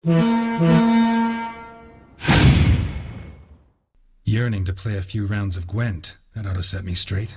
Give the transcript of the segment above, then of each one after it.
Yearning to play a few rounds of Gwent. That ought to set me straight.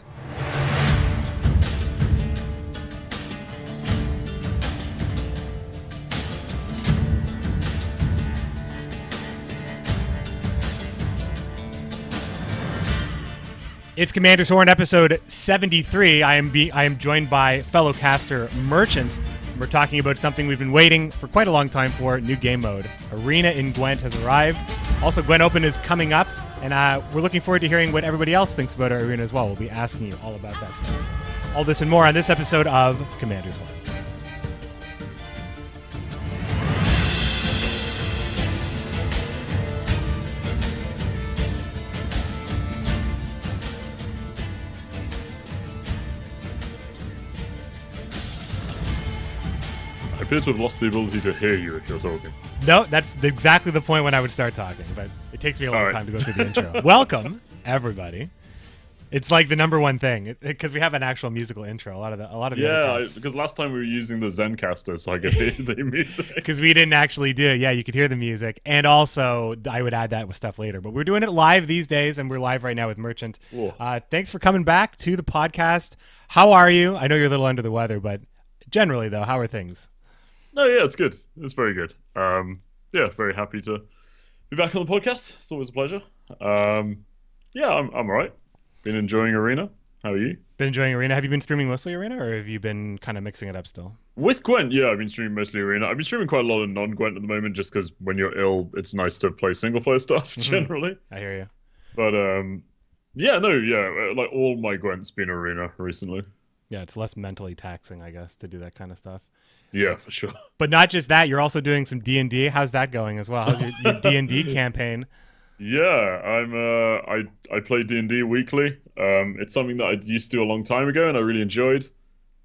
It's Commander's Horn, episode 73. I am joined by fellow caster Merchant. We're talking about something we've been waiting for quite a long time for, new game mode. Arena in Gwent has arrived. Also, Gwent Open is coming up, and we're looking forward to hearing what everybody else thinks about our Arena as well. We'll be asking you all about that stuff. All this and more on this episode of Commander's Horn. I appear to have lost the ability to hear you if you're talking. No, that's exactly the point when I would start talking, but it takes me a long time to go through the intro. Welcome, everybody. It's like the number one thing, because we have an actual musical intro. A lot of the because last time we were using the Zencaster, so I could hear the music. Because we didn't actually do it. Yeah, you could hear the music, and also I would add that with stuff later. But we're doing it live these days, and we're live right now with Merchant. Thanks for coming back to the podcast. How are you? I know you're a little under the weather, but generally, though, how are things? No, yeah, it's good. It's very good. Yeah, very happy to be back on the podcast. It's always a pleasure. Yeah, I'm all right. Been enjoying Arena. How are you? Been enjoying Arena. Have you been streaming mostly Arena, or have you been kind of mixing it up still? With Gwent, yeah, I've been streaming mostly Arena. I've been streaming quite a lot of non-Gwent at the moment, just because when you're ill, it's nice to play single-player stuff, generally. I hear you. But, yeah, no, yeah, like all my Gwent's been Arena recently. Yeah, it's less mentally taxing, I guess, to do that kind of stuff. Yeah, for sure. But not just that, you're also doing some D&D. How's that going as well? How's your D&D campaign? Yeah, I play D&D weekly. It's something that I used to do a long time ago, and I really enjoyed.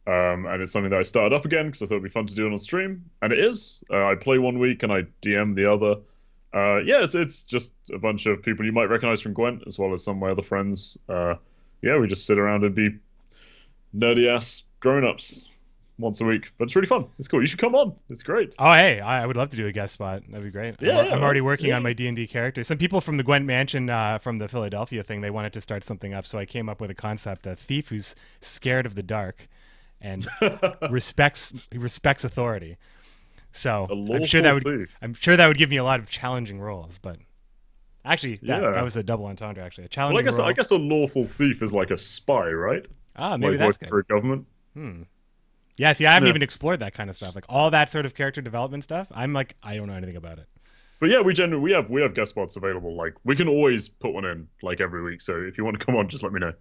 And it's something that I started up again because I thought it'd be fun to do it on stream, and it is. I play one week and I DM the other. Yeah, it's just a bunch of people you might recognize from Gwent, as well as some of my other friends. Yeah, we just sit around and be nerdy ass grown-ups once a week, but it's really fun. It's cool. You should come on. It's great. Oh, hey, I would love to do a guest spot. That'd be great. Yeah, I'm already working on my D&D character. Some people from the Gwent Mansion, from the Philadelphia thing, they wanted to start something up, so I came up with a concept: a thief who's scared of the dark and respects authority. So I'm sure that would give me a lot of challenging roles. But actually, that was a double entendre. Actually, a challenging role. I guess a lawful thief is like a spy, right? Maybe that's good. For a government. Yeah, see, I haven't even explored that kind of stuff, like all that sort of character development stuff. I'm like, I don't know anything about it. But yeah, we have guest spots available. Like, we can always put one in like every week. So if you want to come on, just let me know.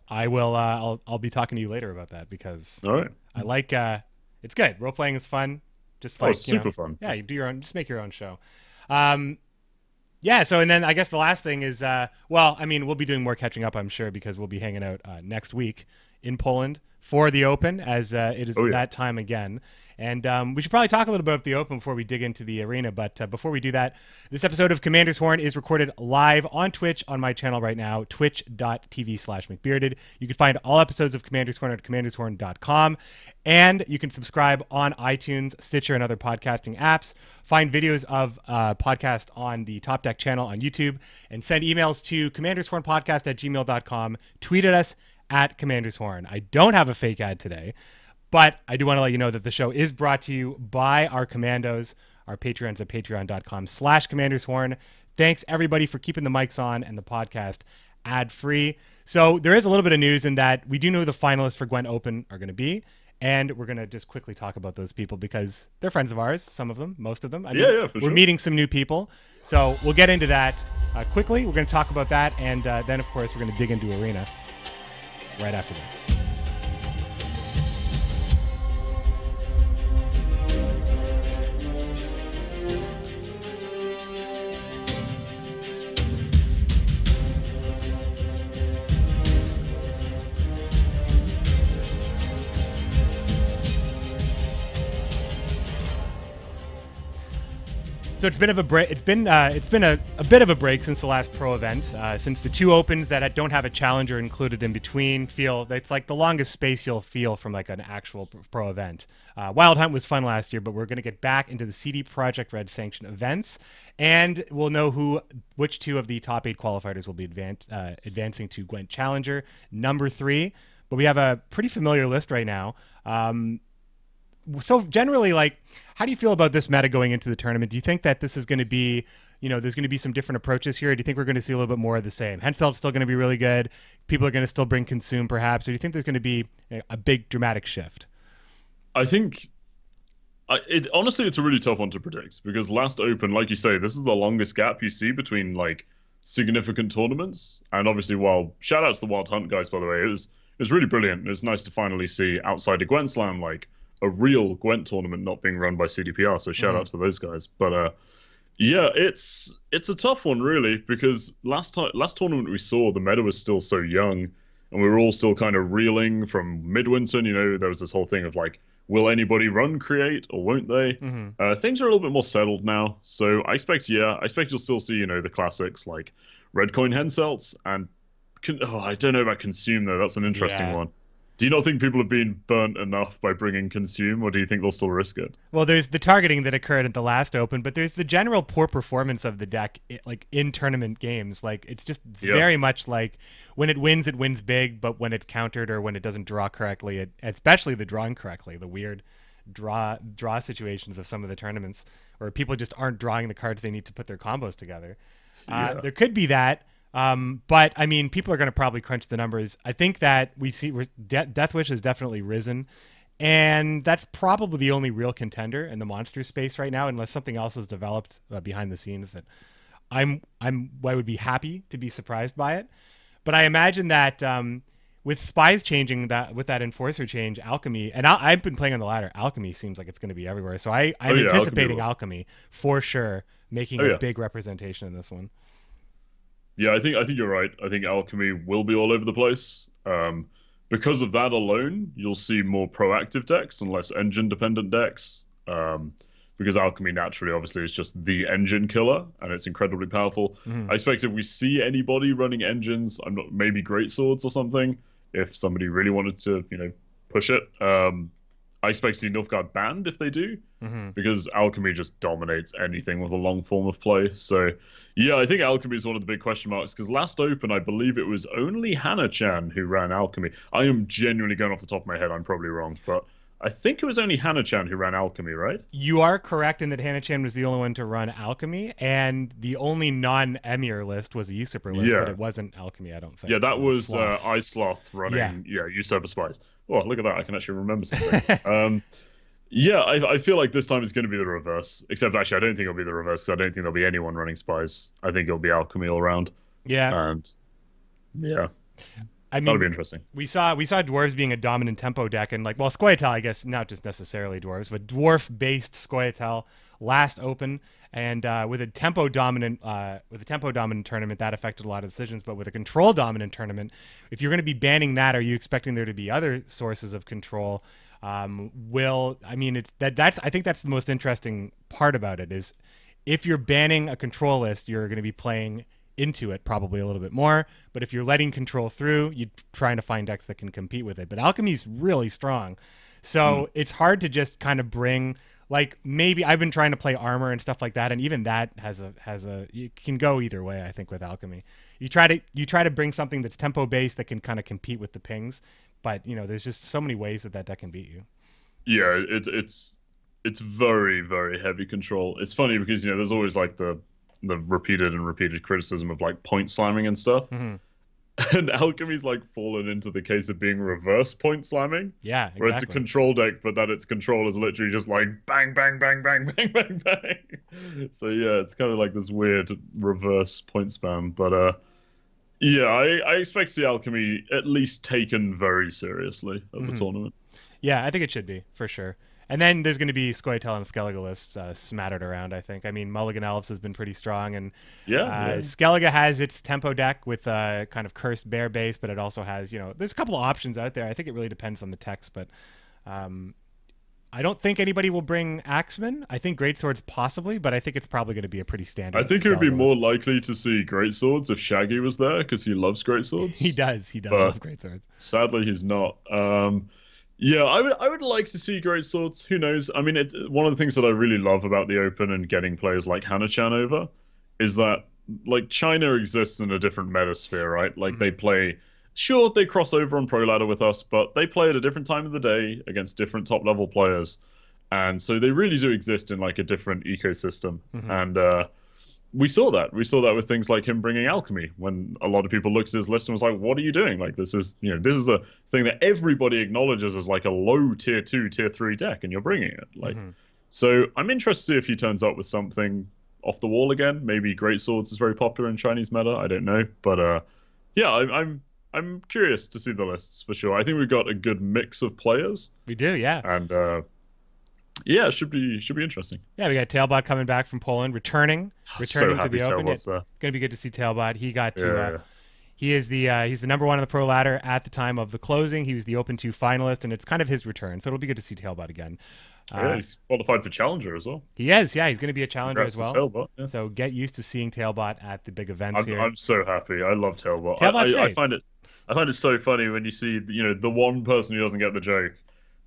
I will. I'll be talking to you later about that because all right. I like. It's good. Role playing is fun. Just like it's super fun. Yeah, you do your own. Just make your own show. Yeah. So and then I guess the last thing is, well, I mean, we'll be doing more catching up, I'm sure, because we'll be hanging out next week in Poland for the Open, as it is that time again. And we should probably talk a little bit about the Open before we dig into the Arena. But before we do that, this episode of Commander's Horn is recorded live on Twitch on my channel right now, twitch.tv/McBearded. You can find all episodes of Commander's Horn at commandershorn.com. And you can subscribe on iTunes, Stitcher, and other podcasting apps. Find videos of podcast on the Topdeck channel on YouTube. And send emails to commandershornpodcast@gmail.com. Tweet at us at Commander's Horn. I don't have a fake ad today, but I do want to let you know that the show is brought to you by our commandos, our Patreons at patreon.com/Commander's Horn. Thanks, everybody, for keeping the mics on and the podcast ad-free. So there is a little bit of news in that we do know who the finalists for Gwent Open are going to be, and we're going to just quickly talk about those people because they're friends of ours, some of them, most of them. I mean, we're meeting some new people, so we'll get into that quickly. We're going to talk about that, and then, of course, we're going to dig into Arena right after this. So it's been a break. It's been a bit of a break since the last pro event. Since the two opens that don't have a challenger included in between feel it's like the longest space you'll feel from like an actual pro event. Wild Hunt was fun last year, but we're going to get back into the CD Projekt Red sanctioned events, and we'll know which two of the top 8 qualifiers will be advancing to Gwent Challenger number 3. But we have a pretty familiar list right now. So generally, like, how do you feel about this meta going into the tournament? Do you think that this is going to be, there's going to be some different approaches here? Or do you think we're going to see a little bit more of the same? Henselt's still going to be really good. People are going to still bring Consume, perhaps. Or do you think there's going to be a big dramatic shift? I think, honestly, it's a really tough one to predict because last Open, like you say, this is the longest gap you see between like significant tournaments. And obviously, shout out to the Wild Hunt guys, by the way. It was really brilliant. It was nice to finally see outside of Gwent Slam, like, a real Gwent tournament not being run by CDPR, so shout out to those guys. But yeah, it's a tough one really because last tournament we saw the meta was still so young, and we were all still kind of reeling from midwinter. There was this whole thing of like, will anybody run create or won't they? Things are a little bit more settled now, so I expect you'll still see the classics like Red Coin Henselt and I don't know about Consume though. That's an interesting one. Do you not think people have been burnt enough by bringing Consume, or do you think they'll still risk it? Well, there's the targeting that occurred at the last Open, but there's the general poor performance of the deck, like in tournament games. Like it's very much like when it wins big, but when it's countered or when it doesn't draw correctly, especially the drawing correctly, the weird draw situations of some of the tournaments where people just aren't drawing the cards they need to put their combos together. There could be that. But I mean, people are going to probably crunch the numbers. I think that Deathwish has definitely risen, and that's probably the only real contender in the monster space right now, unless something else is developed behind the scenes that I would be happy to be surprised by it. But I imagine that with spies changing, with that enforcer change, alchemy, and I've been playing on the ladder. Alchemy seems like it's going to be everywhere, so I'm anticipating alchemy for sure making a big representation in this one. Yeah, I think you're right. I think alchemy will be all over the place. Because of that alone, you'll see more proactive decks and less engine-dependent decks. Because alchemy naturally, obviously, is just the engine killer, and it's incredibly powerful. I expect if we see anybody running engines, maybe greatswords or something, if somebody really wanted to, push it. I expect to see Nilfgaard banned if they do, because alchemy just dominates anything with a long form of play. So, yeah, I think alchemy is one of the big question marks, because last Open, I believe it was only Hannah-chan who ran alchemy. I am genuinely going off the top of my head. I'm probably wrong, but I think it was only Hannah-chan who ran alchemy, right? You are correct in that Hannah-chan was the only one to run alchemy, and the only non-Emir list was a usurper list, but it wasn't alchemy, I don't think. Yeah, that was Sloth running usurper spies. Oh, look at that. I can actually remember some things. Yeah, I feel like this time it's going to be the reverse. Except, actually, I don't think it'll be the reverse, because I don't think there'll be anyone running spies. I think it'll be alchemy all around. Yeah. And, yeah. I mean, that'll be interesting. We saw dwarves being a dominant tempo deck, and Scoia'tael, I guess, not just necessarily dwarves, but dwarf-based Scoia'tael last Open, and with a tempo dominant tournament, that affected a lot of decisions. But with a control dominant tournament, if you're going to be banning that, are you expecting there to be other sources of control? I think that's the most interesting part about it is if you're banning a control list, you're going to be playing into it probably a little bit more. But if you're letting control through, you're trying to find decks that can compete with it. But alchemy's really strong, so it's hard to just kind of bring, like, maybe I've been trying to play armor and stuff like that, and even that has a you can go either way. I think with alchemy, you try to bring something that's tempo based that can kind of compete with the pings. But there's just so many ways that deck can beat you. Yeah, it's very, very heavy control. It's funny because there's always like the repeated criticism of like point slamming and stuff. And alchemy's like fallen into the case of being reverse point slamming. Yeah, exactly. Where it's a control deck, but that its control is literally just like bang, bang, bang, bang, bang, bang, bang. So yeah, it's kind of like this weird reverse point spam. But yeah, I expect to see alchemy at least taken very seriously at the tournament. Yeah, I think it should be, for sure. And then there's going to be Scoia'tael and Skellige lists smattered around, I think. I mean, Mulligan Elves has been pretty strong, and Skellige has its tempo deck with kind of cursed bear base, but it also has, there's a couple of options out there. I think it really depends on the text, but I don't think anybody will bring Axeman. I think Greatswords possibly, but I think it's probably going to be a pretty standard. I think it would be more likely to see Greatswords if Shaggy was there because he loves Greatswords. He does love Greatswords. Sadly, he's not. Yeah, I would like to see Greatswords. Who knows? I mean, it's one of the things that I really love about the Open and getting players like Hannah-chan over is that like China exists in a different metasphere, right? Like they play. Sure, they cross over on Pro Ladder with us, but they play at a different time of the day against different top-level players. And so they really do exist in like a different ecosystem. And we saw that. We saw that with things like him bringing Alchemy when a lot of people looked at his list and was like, what are you doing? Like, this is a thing that everybody acknowledges as like a low tier 2, tier 3 deck, and you're bringing it. Like, so I'm interested to see if he turns up with something off the wall again. Maybe Greatswords is very popular in Chinese meta. I don't know. But yeah, I'm curious to see the lists for sure. I think we've got a good mix of players. We do, yeah. And yeah, it should be interesting. Yeah, we got Tailbot coming back from Poland, returning so to the Open. It's going to be good to see Tailbot. He got to he is he's the number 1 on the pro ladder at the time of the closing. He was the Open 2 finalist, and it's kind of his return. So it'll be good to see Tailbot again. Yeah, he's qualified for Challenger as well. He is, yeah. He's going to be a Challenger as well. Tailbot, yeah. So get used to seeing Tailbot at the big events here. I'm so happy. I love Tailbot. Tailbot's great. I find it so funny when you see the one person who doesn't get the joke.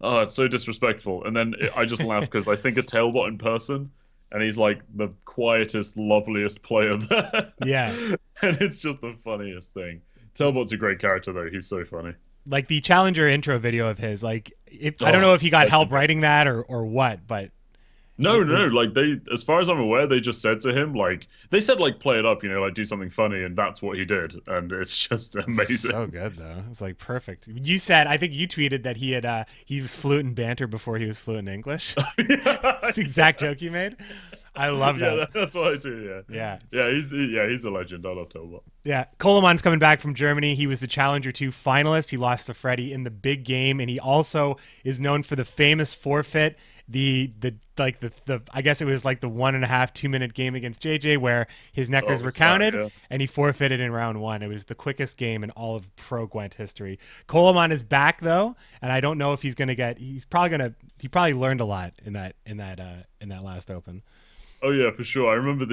Oh, it's so disrespectful. And then I just laugh because I think of Tailbot in person, and he's like the quietest, loveliest player there. Yeah. And it's just the funniest thing. Tailbot's a great character, though. He's so funny. Like the Challenger intro video of his, like I don't know if he got help writing that or what, but no, like they, as far as I'm aware, they just said to him, like they said, like play it up, like do something funny, and that's what he did, and it's just amazing. So good though. It's like perfect. You said, I think you tweeted that he was fluent in banter before he was fluent in English. That's the exact joke you made. I love that. Yeah, that's what I do. Yeah. He's a legend. I love Tailbot. Yeah, Kolomon's coming back from Germany. He was the Challenger 2 finalist. He lost to Freddie in the big game, and he also is known for the famous forfeit. The I guess it was like the 1.5 2-minute game against JJ where his neckers were counted and he forfeited in round 1. It was the quickest game in all of pro Gwent history. Kolomon is back though, and I don't know if he's gonna get. He probably learned a lot in that last Open. Oh yeah, for sure. I remember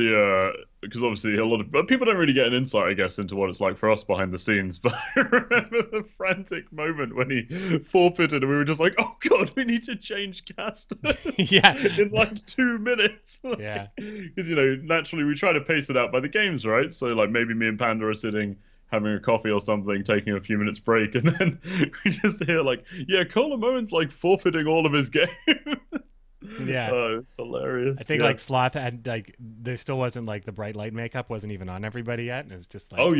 because obviously a lot of people don't really get an insight, I guess, into what it's like for us behind the scenes. But I remember the frantic moment when he forfeited, and we were just like, "Oh God, we need to change cast." Yeah, in like 2 minutes. Yeah, because naturally we try to pace it out by the games, right? So like maybe me and Panda are sitting having a coffee or something, taking a few minutes break, and then we just hear like, "Yeah, Colomon's like forfeiting all of his game." Yeah, it's hilarious. I think like Sloth had like there still wasn't like the bright light makeup wasn't even on everybody yet, and it was just like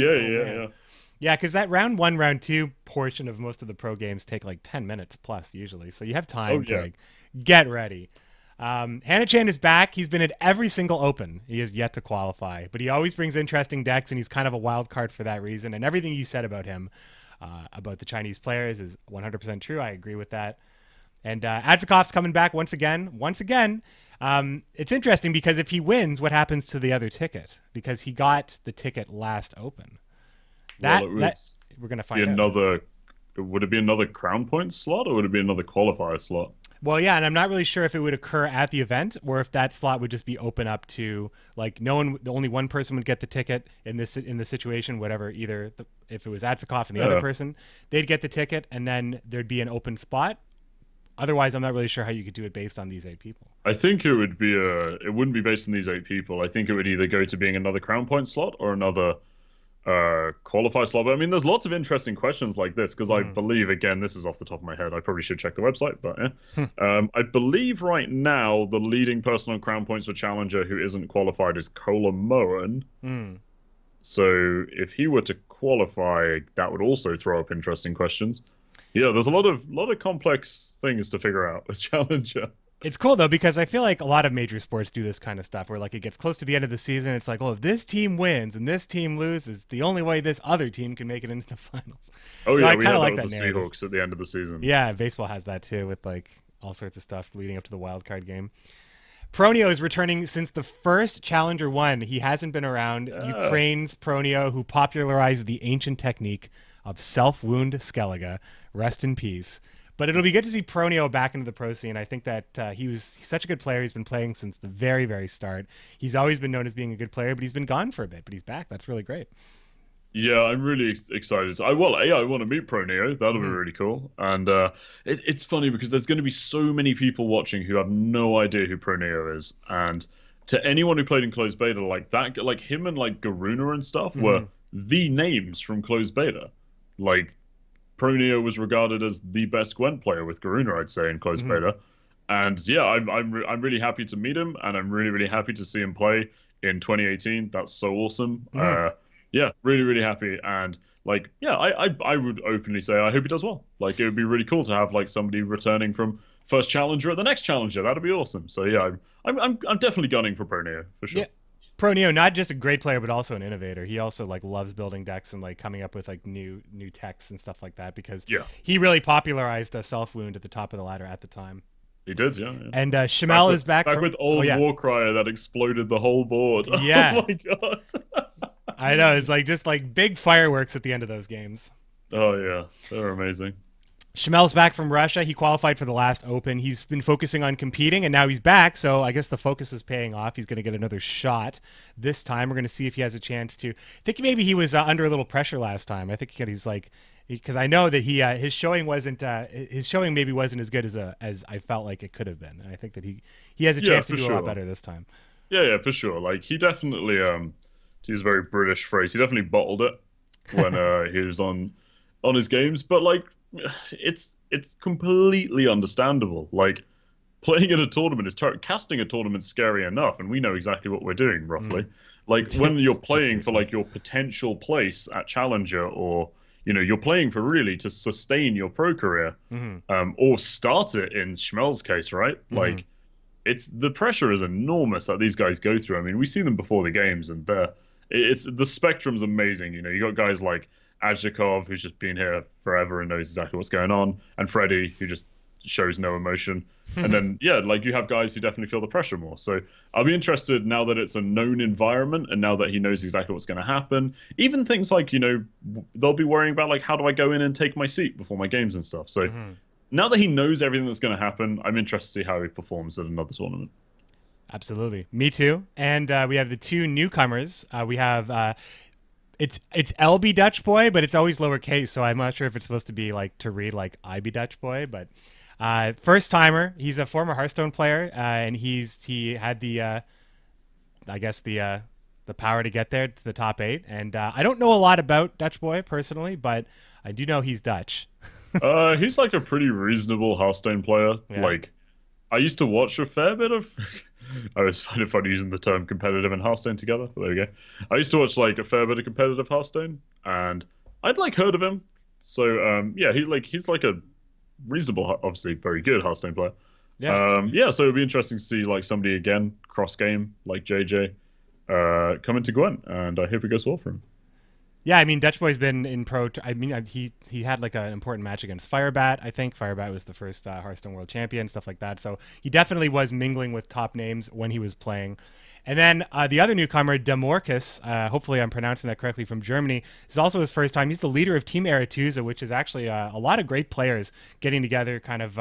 yeah, because that round 1, round 2 portion of most of the pro games take like 10 minutes plus usually, so you have time to like get ready. Hannah-chan is back. He's been at every single Open. He has yet to qualify, but he always brings interesting decks, and he's kind of a wild card for that reason. And everything you said about him, about the Chinese players, is 100% true. I agree with that. And Adzakov's coming back once again. It's interesting because if he wins, what happens to the other ticket? Because he got the ticket last Open. We're going to find out. Would it be another Crown Point slot, or would it be another qualifier slot? Well, yeah, and I'm not really sure if it would occur at the event or if that slot would just be open up to like only one person would get the ticket in the situation, whatever. If it was Adzakov and the other person, they'd get the ticket, and then there'd be an open spot. Otherwise, I'm not really sure how you could do it based on these 8 people. I think it would be it wouldn't be based on these 8 people. I think it would either go to being another Crown Point slot or another qualify slot. But I mean, there's lots of interesting questions like this because I believe, again, this is off the top of my head. I probably should check the website, but I believe right now the leading person on Crown Points for Challenger who isn't qualified is Kolomoen. So if he were to qualify, that would also throw up interesting questions. Yeah, there's a lot of complex things to figure out with Challenger. It's cool though because I feel like a lot of major sports do this kind of stuff where like it gets close to the end of the season, it's like, well, if this team wins and this team loses, the only way this other team can make it into the finals. Oh so yeah, I we had like that with the Seahawks at the end of the season. Yeah, baseball has that too with like all sorts of stuff leading up to the wild card game. Pronio is returning since the first Challenger 1. He hasn't been around. Ukraine's Pronio, who popularized the ancient technique of self-wound Skellige. Rest in peace. But it'll be good to see Pronio back into the pro scene. I think that he's such a good player. He's been playing since the very, very start. He's always been known as being a good player, but he's been gone for a bit. But he's back. That's really great. Yeah, I'm really excited. I want to meet Pronio. That'll be really cool. And it's funny because there's going to be so many people watching who have no idea who Pronio is. And to anyone who played in closed beta, like that, like him and like Garuna and stuff were the names from closed beta. Like Pronio was regarded as the best Gwent player with Garuna, I'd say, in closed beta. And yeah, I'm really happy to meet him, and I'm really happy to see him play in 2018. That's so awesome. Yeah, really happy. And like, yeah, I would openly say I hope he does well. Like, it would be really cool to have like somebody returning from first challenger at the next challenger. That'd be awesome. So yeah, I'm definitely gunning for Pronio for sure. Yeah. Pronio, not just a great player, but also an innovator. He also like loves building decks and like coming up with like new techs and stuff like that, because he really popularized a self wound at the top of the ladder at the time. He did, yeah. And Shamel is back with old Warcrier that exploded the whole board. Yeah. Oh my god. I know, it's like just like big fireworks at the end of those games. Oh yeah, they're amazing. Shamel's back from Russia. He qualified for the last Open. He's been focusing on competing, and now he's back, so I guess the focus is paying off. He's going to get another shot this time. We're going to see if he has a chance to. I think maybe he was under a little pressure last time. I think he's like, because I know that his showing maybe wasn't as good as I felt like it could have been. And I think that he has a chance to do a lot better this time. Yeah, for sure. Like, he definitely to use a very British phrase, he definitely bottled it when he was on his games. But like, it's completely understandable. Like, playing in a tournament is casting a tournament's scary enough, and we know exactly what we're doing roughly. Like, when you're playing for like your potential place at Challenger, or you're playing for really to sustain your pro career, or start it in Schmel's case, right? Like, the pressure is enormous that these guys go through. I mean, we see them before the games, and the spectrum's amazing. You got guys like Ajikov, who's just been here forever and knows exactly what's going on, and Freddie, who just shows no emotion. And then, like, you have guys who definitely feel the pressure more. So I'll be interested now that it's a known environment, and now that he knows exactly what's going to happen. Even things like, they'll be worrying about, like, how do I go in and take my seat before my games and stuff. So now that he knows everything that's going to happen, I'm interested to see how he performs at another tournament. Absolutely. Me too. And we have the two newcomers. We have... It's LB Dutch Boy, but it's always lowercase, so I'm not sure if it's supposed to be like to read like IB Dutch Boy. But first timer, he's a former Hearthstone player, and he had the power to get there to the top 8. And I don't know a lot about Dutch Boy personally, but I do know he's Dutch. He's like a pretty reasonable Hearthstone player. Yeah. Like, I used to watch a fair bit of. I always find it funny using the term competitive and Hearthstone together. But there we go. I used to watch like a fair bit of competitive Hearthstone, and I'd like heard of him. So he's like a reasonable, obviously very good Hearthstone player. Yeah. So it'd be interesting to see like somebody again cross game like JJ come into Gwent, and I hope it goes well for him. Yeah, I mean, Dutch Boy's been in pro. I mean, he had like an important match against Firebat. I think Firebat was the first Hearthstone World Champion, stuff like that. So he definitely was mingling with top names when he was playing. And then the other newcomer, Demorcus, hopefully I'm pronouncing that correctly, from Germany, is also his first time. He's the leader of Team Aretuza, which is actually a lot of great players getting together, kind of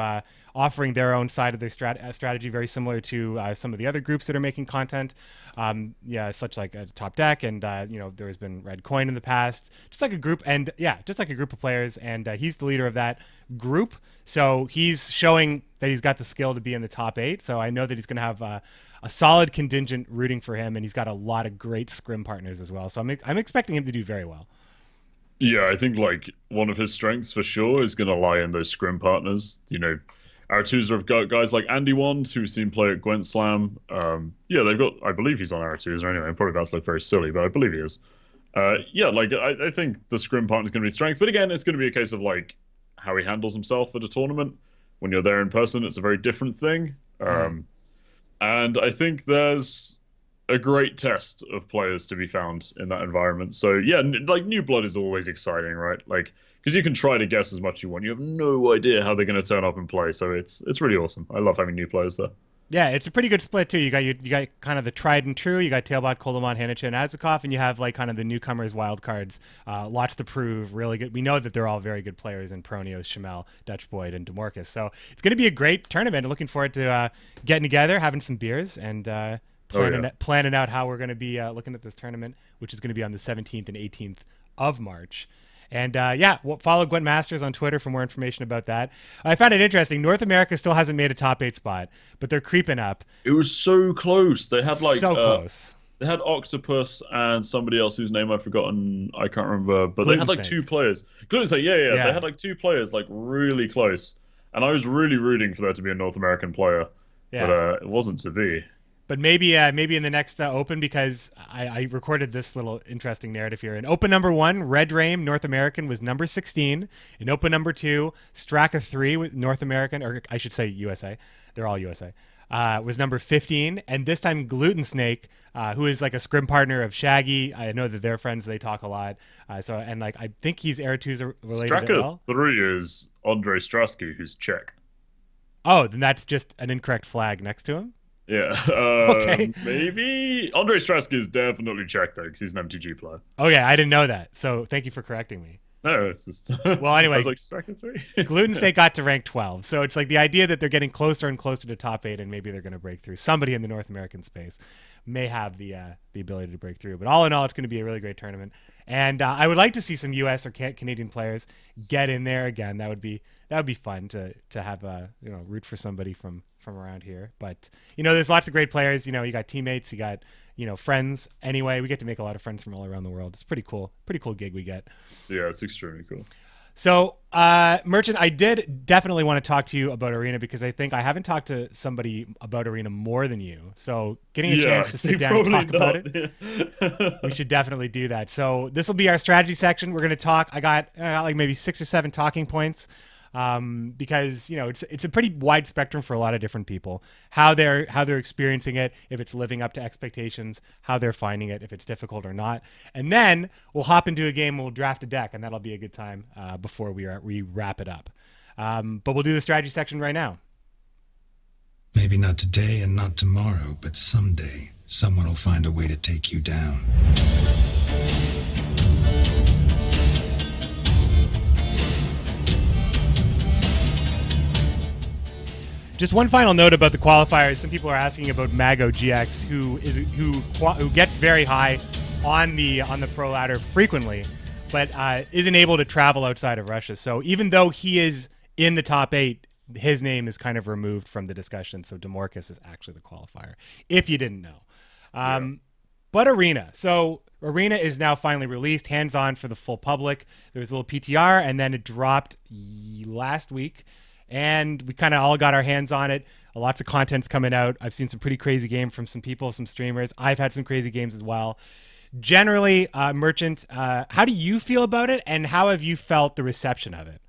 offering their own side of their strategy, very similar to some of the other groups that are making content. Such like Topdeck, and there has been Red Coin in the past, just like a group, and just like a group of players, and he's the leader of that group. So he's showing that he's got the skill to be in the top 8. So I know that he's going to have a solid contingent rooting for him, and he's got a lot of great scrim partners as well. So I'm expecting him to do very well. Yeah, I think like one of his strengths for sure is going to lie in those scrim partners. Aretuza have got guys like Andy Wands, who've seen play at Gwent Slam. They've got, I believe he's on Aretuza anyway. I'm probably about to look very silly, but I believe he is. I think the scrim partner is going to be strength. But again, it's going to be a case of like how he handles himself at a tournament. When you're there in person, it's a very different thing. And I think there's a great test of players to be found in that environment. So yeah, like new blood is always exciting, right? Like, because you can try to guess as much as you want. You have no idea how they're going to turn up and play. So it's really awesome. I love having new players there. Yeah, it's a pretty good split too. You got kind of the tried and true. You got Tailbot, Koloman, Hanichin, Azakov, and you have like kind of the newcomers, wild cards. Lots to prove. Really good. We know that they're all very good players in Pronios, Shamel, Dutch Boyd, and DeMorcus. So it's going to be a great tournament. Looking forward to getting together, having some beers, and planning out how we're going to be looking at this tournament, which is going to be on the 17th and 18th of March. And follow Gwent Masters on Twitter for more information about that. I found it interesting. North America still hasn't made a top 8 spot, but they're creeping up. It was so close. They had so close. They had Octopus and somebody else whose name I've forgotten. I can't remember, but they had like 2 players. Gluten, yeah. They had like 2 players like really close, and I was really rooting for there to be a North American player, but it wasn't to be. But maybe in the next Open, because I recorded this little interesting narrative here. In Open number 1, Red Rame, North American, was number 16. In Open number 2, Straka 3, with North American, or I should say USA. They're all USA. Was number 15. And this time Gluten Snake, who is like a scrim partner of Shaggy. I know that they're friends. They talk a lot. I think he's Aretuza related Straka as well. 3 is Andre Strasky, who's Czech. Oh, then that's just an incorrect flag next to him? Yeah, okay. Maybe Andre Strasky is definitely Czech though, because he's an MTG player. Oh yeah, I didn't know that. So thank you for correcting me. No, it's just. Well, anyway, I was like Straka 3. Gluten Snake got to rank 12, so it's like the idea that they're getting closer and closer to top 8, and maybe they're going to break through. Somebody in the North American space may have the ability to break through. But all in all, it's going to be a really great tournament, and I would like to see some U.S. or Canadian players get in there again. That would be fun to have root for somebody from around here. But there's lots of great players. You got teammates, you got friends. Anyway, we get to make a lot of friends from all around the world. It's pretty cool gig we get. Yeah, it's extremely cool. So Merchant, I did definitely want to talk to you about Arena, because I think I haven't talked to somebody about Arena more than you. So getting a chance to sit down and talk about it, we should definitely do that. So this will be our strategy section. We're going to talk. I got like maybe 6 or 7 talking points. Because it's a pretty wide spectrum for a lot of different people, how they're experiencing it, if it's living up to expectations, how they're finding it, if it's difficult or not. And then we'll hop into a game, we'll draft a deck, and that'll be a good time before we wrap it up. But we'll do the strategy section right now. Maybe not today and not tomorrow, but someday someone will find a way to take you down. Just one final note about the qualifiers. Some people are asking about Mago GX, who gets very high on the pro ladder frequently, but isn't able to travel outside of Russia. So even though he is in the top 8, his name is kind of removed from the discussion. So DeMorcus is actually the qualifier, if you didn't know. But Arena. So Arena is now finally released, hands-on for the full public. There was a little PTR, and then it dropped last week. And we kind of all got our hands on it. Lots of content's coming out. I've seen some pretty crazy games from some people, some streamers. I've had some crazy games as well. Generally, Merchant, how do you feel about it, and how have you felt the reception of it?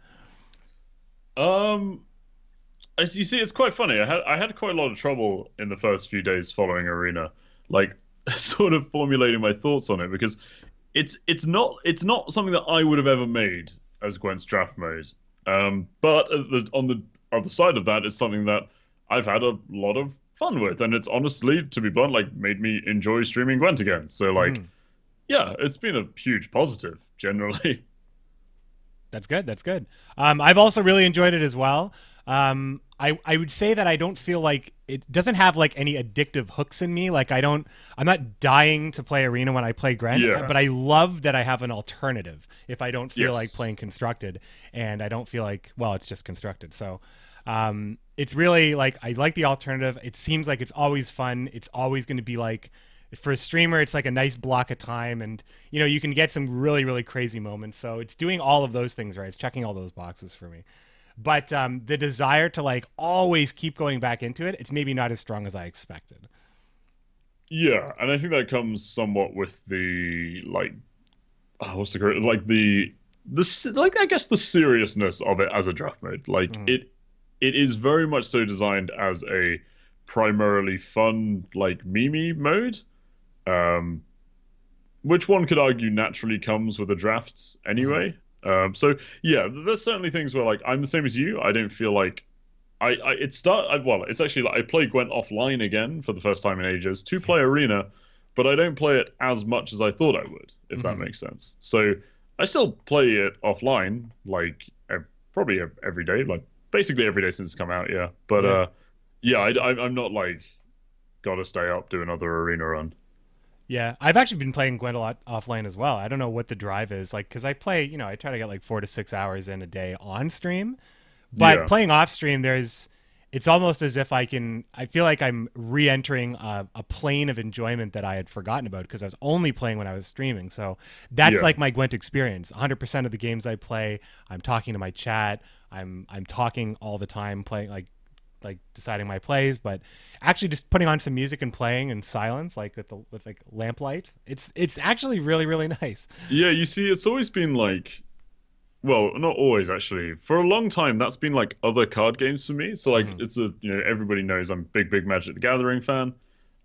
As you see, it's quite funny. I had quite a lot of trouble in the first few days following Arena, like sort of formulating my thoughts on it, because it's not something that I would have ever made as Gwent's draft mode. But on the other side of that, it's something that I've had a lot of fun with, and it's honestly, to be blunt, like made me enjoy streaming Gwent again. So like, yeah, it's been a huge positive generally. That's good. That's good. I've also really enjoyed it as well. I would say that I don't feel like it doesn't have like any addictive hooks in me. Like I'm not dying to play Arena when I play Gwent, but I love that I have an alternative if I don't feel like playing Constructed, and I don't feel like, well, it's just Constructed. So it's really like, I like the alternative. It seems like it's always fun. It's always going to be like, for a streamer, it's like a nice block of time, and you can get some really, really crazy moments. So it's doing all of those things right. It's checking all those boxes for me. But the desire to like always keep going back into it, it's maybe not as strong as I expected. Yeah, and I think that comes somewhat with the like, what's the correct, like the like, I guess the seriousness of it as a draft mode. Like it is very much so designed as a primarily fun like meme mode, which one could argue naturally comes with a draft anyway. So yeah, there's certainly things where like I'm the same as you. I don't feel like It's actually like I play Gwent offline again for the first time in ages to play Arena, but I don't play it as much as I thought I would, if that makes sense. So I still play it offline, like probably every day, like basically every day since it's come out, yeah. But yeah, I'm not like gotta stay up do another Arena run. Yeah, I've actually been playing Gwent a lot offline as well. I don't know what the drive is like because I play, I try to get like 4 to 6 hours in a day on stream. But playing off stream, it's almost as if I feel like I'm re-entering a plane of enjoyment that I had forgotten about because I was only playing when I was streaming. So that's like my Gwent experience. 100% of the games I play, I'm talking to my chat. I'm talking all the time, playing like deciding my plays, but actually just putting on some music and playing in silence, like with like lamplight. It's actually really, really nice. Yeah, you see, it's always been like. Well, not always actually. For a long time, that's been like other card games for me. So like, it's everybody knows I'm big Magic the Gathering fan.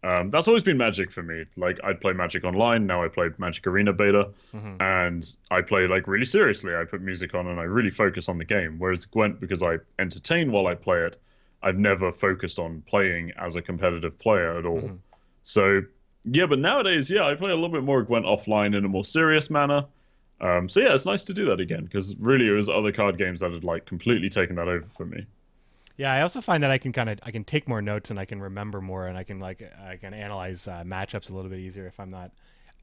That's always been Magic for me. Like I'd play Magic Online. Now I play Magic Arena Beta, and I play like really seriously. I put music on and I really focus on the game. Whereas Gwent, because I entertain while I play it, I've never focused on playing as a competitive player at all. So yeah, but nowadays, I play a little bit more Gwent offline in a more serious manner. So yeah, it's nice to do that again because really it was other card games that had like completely taken that over for me. Yeah, I also find that I can take more notes and I can remember more and I can analyze matchups a little bit easier if I'm not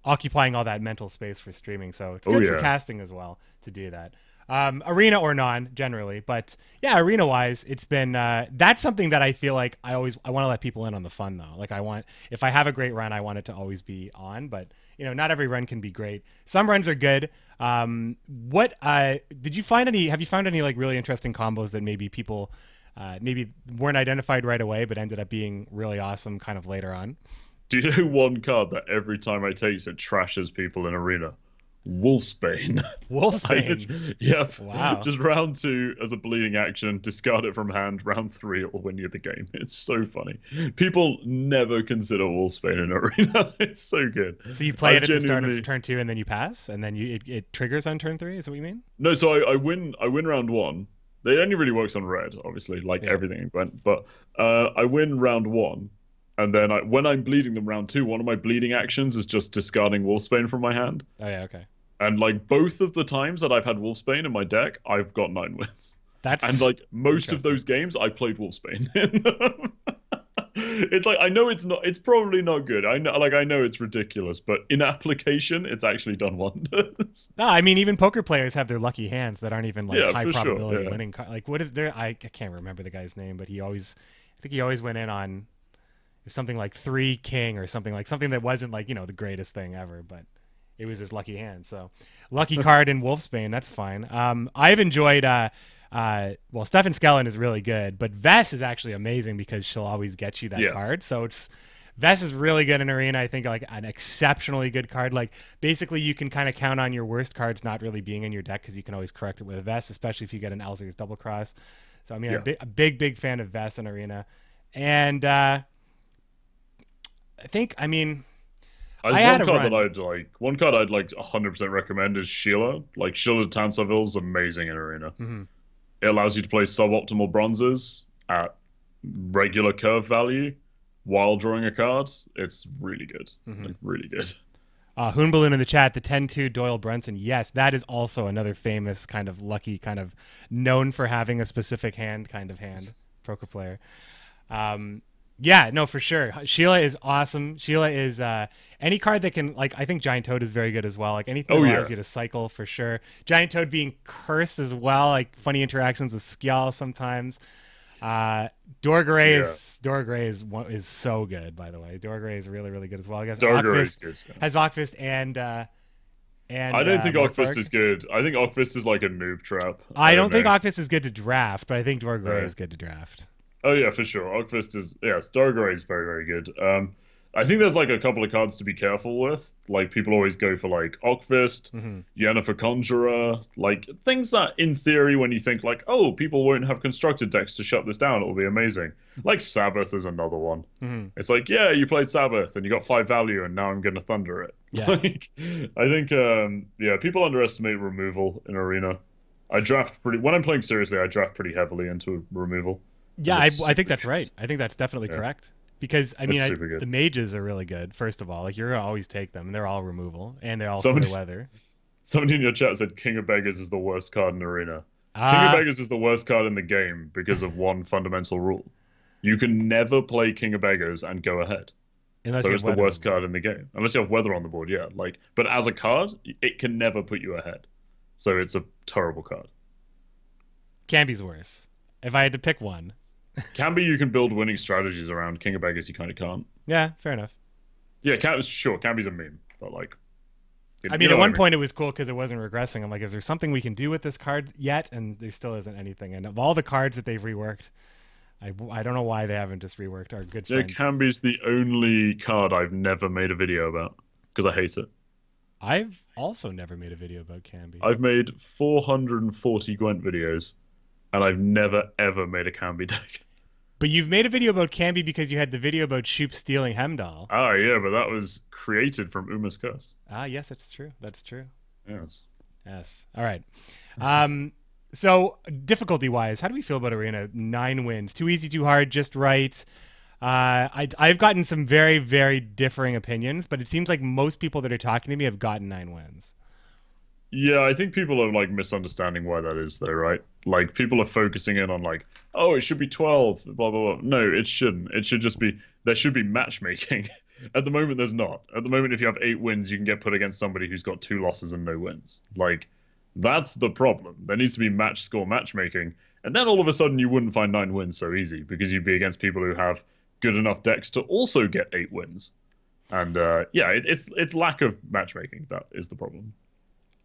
occupying all that mental space for streaming. So it's good for casting as well to do that. Arena or non generally, but yeah, arena wise, it's been that's something that I feel like I want to let people in on the fun though. Like if I have a great run, I want it to always be on, but not every run can be great. Some runs are good. What did you find have you found any like really interesting combos that maybe people maybe weren't identified right away but ended up being really awesome kind of later on? Do you know one card that every time I take it trashes people in arena? Wolfsbane. Wolfsbane. Yep. Wow. Just round 2 as a bleeding action, discard it from hand. Round 3, it will win you the game. It's so funny. People never consider Wolfsbane in arena. It's so good. So you play it at the start of turn 2 and then you pass, and then it triggers on turn 3. Is that what you mean? No. So I win round 1. It only really works on red, obviously, like everything in Gwent. But I win round 1. And then when I'm bleeding them round 2, one of my bleeding actions is just discarding Wolfsbane from my hand. Oh yeah, okay. And like both of the times that I've had Wolfsbane in my deck, I've got 9 wins. And like most of those games, I played Wolfsbane in. It's like I know it's probably not good. I know it's ridiculous, but in application, it's actually done wonders. No, I mean even poker players have their lucky hands that aren't even like high probability winning. Like what is there? I can't remember the guy's name, but I think he always went in on something like 3 king or something that wasn't like the greatest thing ever, but it was his lucky hand. So lucky card in Wolfsbane, that's fine. I've enjoyed Stefan Skellen is really good, but Vess is actually amazing because she'll always get you that card. So Vess is really good in arena. I think like an exceptionally good card. Like basically you can kind of count on your worst cards not really being in your deck because you can always correct it with a Vess, especially if you get an Elzer's double cross. So I mean a big fan of Vess in arena. And I one card I'd like 100% recommend is Sheila. Like Sheila Tansarville is amazing in arena. It allows you to play suboptimal bronzes at regular curve value while drawing a card. It's really good. Like really good. Hoon Balloon in the chat, the 10-2 Doyle Brunson. Yes, that is also another famous kind of lucky, kind of known for having a specific hand poker player. Yeah, no, for sure. Sheila is awesome. Sheila is any card that can, like, I think Giant Toad is very good as well. Like anything that allows you to cycle, for sure. Giant Toad being cursed as well, like funny interactions with Skjal sometimes. Dorgray is so good, by the way. Dorgray is really, really good as well. I guess Ockfist has Ockfist and I don't think Ockfist is good. I think Ockfist is like a noob trap. I don't think Ockfist is good to draft, but I think Dorgray is good to draft. Oh yeah, for sure. Ockfist is Stargray is very, very good. I think there's like a couple of cards to be careful with. Like people always go for like Ockfist, Yennefer Conjurer, like things that in theory when you think like, oh, people won't have constructed decks to shut this down, it'll be amazing. Like Sabbath is another one. It's like, yeah, you played Sabbath and you got 5 value and now I'm gonna thunder it. Yeah. Like, I think people underestimate removal in arena. When I'm playing seriously, I draft pretty heavily into removal. Yeah, I think that's right. I think that's definitely correct. Because I mean, the mages are really good. First of all, like you're gonna always take them, and they're all removal, and they're all clear weather. Somebody in your chat said King of Beggars is the worst card in Arena. King of Beggars is the worst card in the game because of one fundamental rule: you can never play King of Beggars and go ahead. So it's the worst card in the game, unless you have weather on the board. Yeah, like, but as a card, it can never put you ahead. So it's a terrible card. Camby's worse. If I had to pick one. Camby, you can build winning strategies around. King of Beggars, you kind of can't. Yeah, fair enough. Yeah, sure, Camby's a meme, but like... I mean, at one point it was cool because it wasn't regressing. I'm like, is there something we can do with this card yet? And there still isn't anything. And of all the cards that they've reworked, I don't know why they haven't just reworked our good friend. Yeah, Camby's the only card I've never made a video about because I hate it. I've also never made a video about Camby. I've made 440 Gwent videos, and I've never, ever made a Camby deck. But you've made a video about Camby because you had the video about Shoop stealing Hemdall. Ah, yeah, but that was created from Uma's Curse. Ah, yes, that's true. That's true. Yes. Yes. All right. So difficulty-wise, how do we feel about Arena? 9 wins. Too easy, too hard, just right. I've gotten some very, very differing opinions, but it seems like most people that are talking to me have gotten 9 wins. Yeah, I think people are like misunderstanding why that is, though, right? Like people are focusing in on like, oh, it should be 12, blah blah blah. No, it shouldn't. It should just be there should be matchmaking. At the moment, there's not. At the moment, if you have 8 wins, you can get put against somebody who's got 2 losses and no wins. Like that's the problem. There needs to be match score matchmaking, and then all of a sudden you wouldn't find 9 wins so easy because you'd be against people who have good enough decks to also get 8 wins. And yeah, it's lack of matchmaking that is the problem.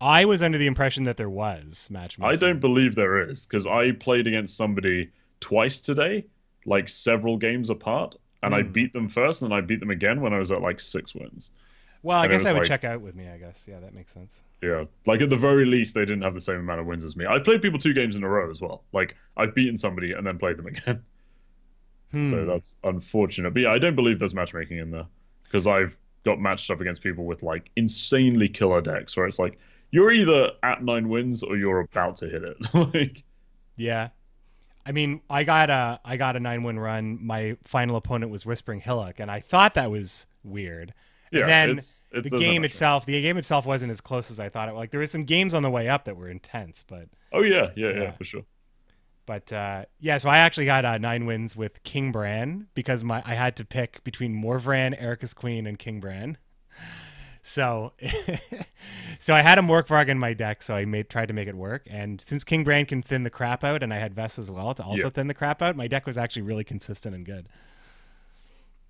I was under the impression that there was matchmaking. I don't believe there is, because I played against somebody twice today, like several games apart, and I beat them first, and I beat them again when I was at like 6 wins. Well, I guess I would check out with me, I guess. Yeah, that makes sense. Yeah, like at the very least, they didn't have the same amount of wins as me. I played people 2 games in a row as well. Like, I've beaten somebody and then played them again. So that's unfortunate. But yeah, I don't believe there's matchmaking in there, because I've got matched up against people with like insanely killer decks, where it's like, you're either at 9 wins or you're about to hit it. Like, yeah, I mean, I got a 9-win run. My final opponent was Whispering Hillock, and I thought that was weird. Yeah, and then the game itself wasn't as close as I thought it. Like there were some games on the way up that were intense, but oh yeah, for sure. But yeah, so I actually got 9 wins with King Bran because I had to pick between Morvran, Erica's Queen, and King Bran. So, so I had a Morkvarg in my deck, so I tried to make it work. And since King Bran can thin the crap out, and I had Vess as well to also thin the crap out, my deck was actually really consistent and good.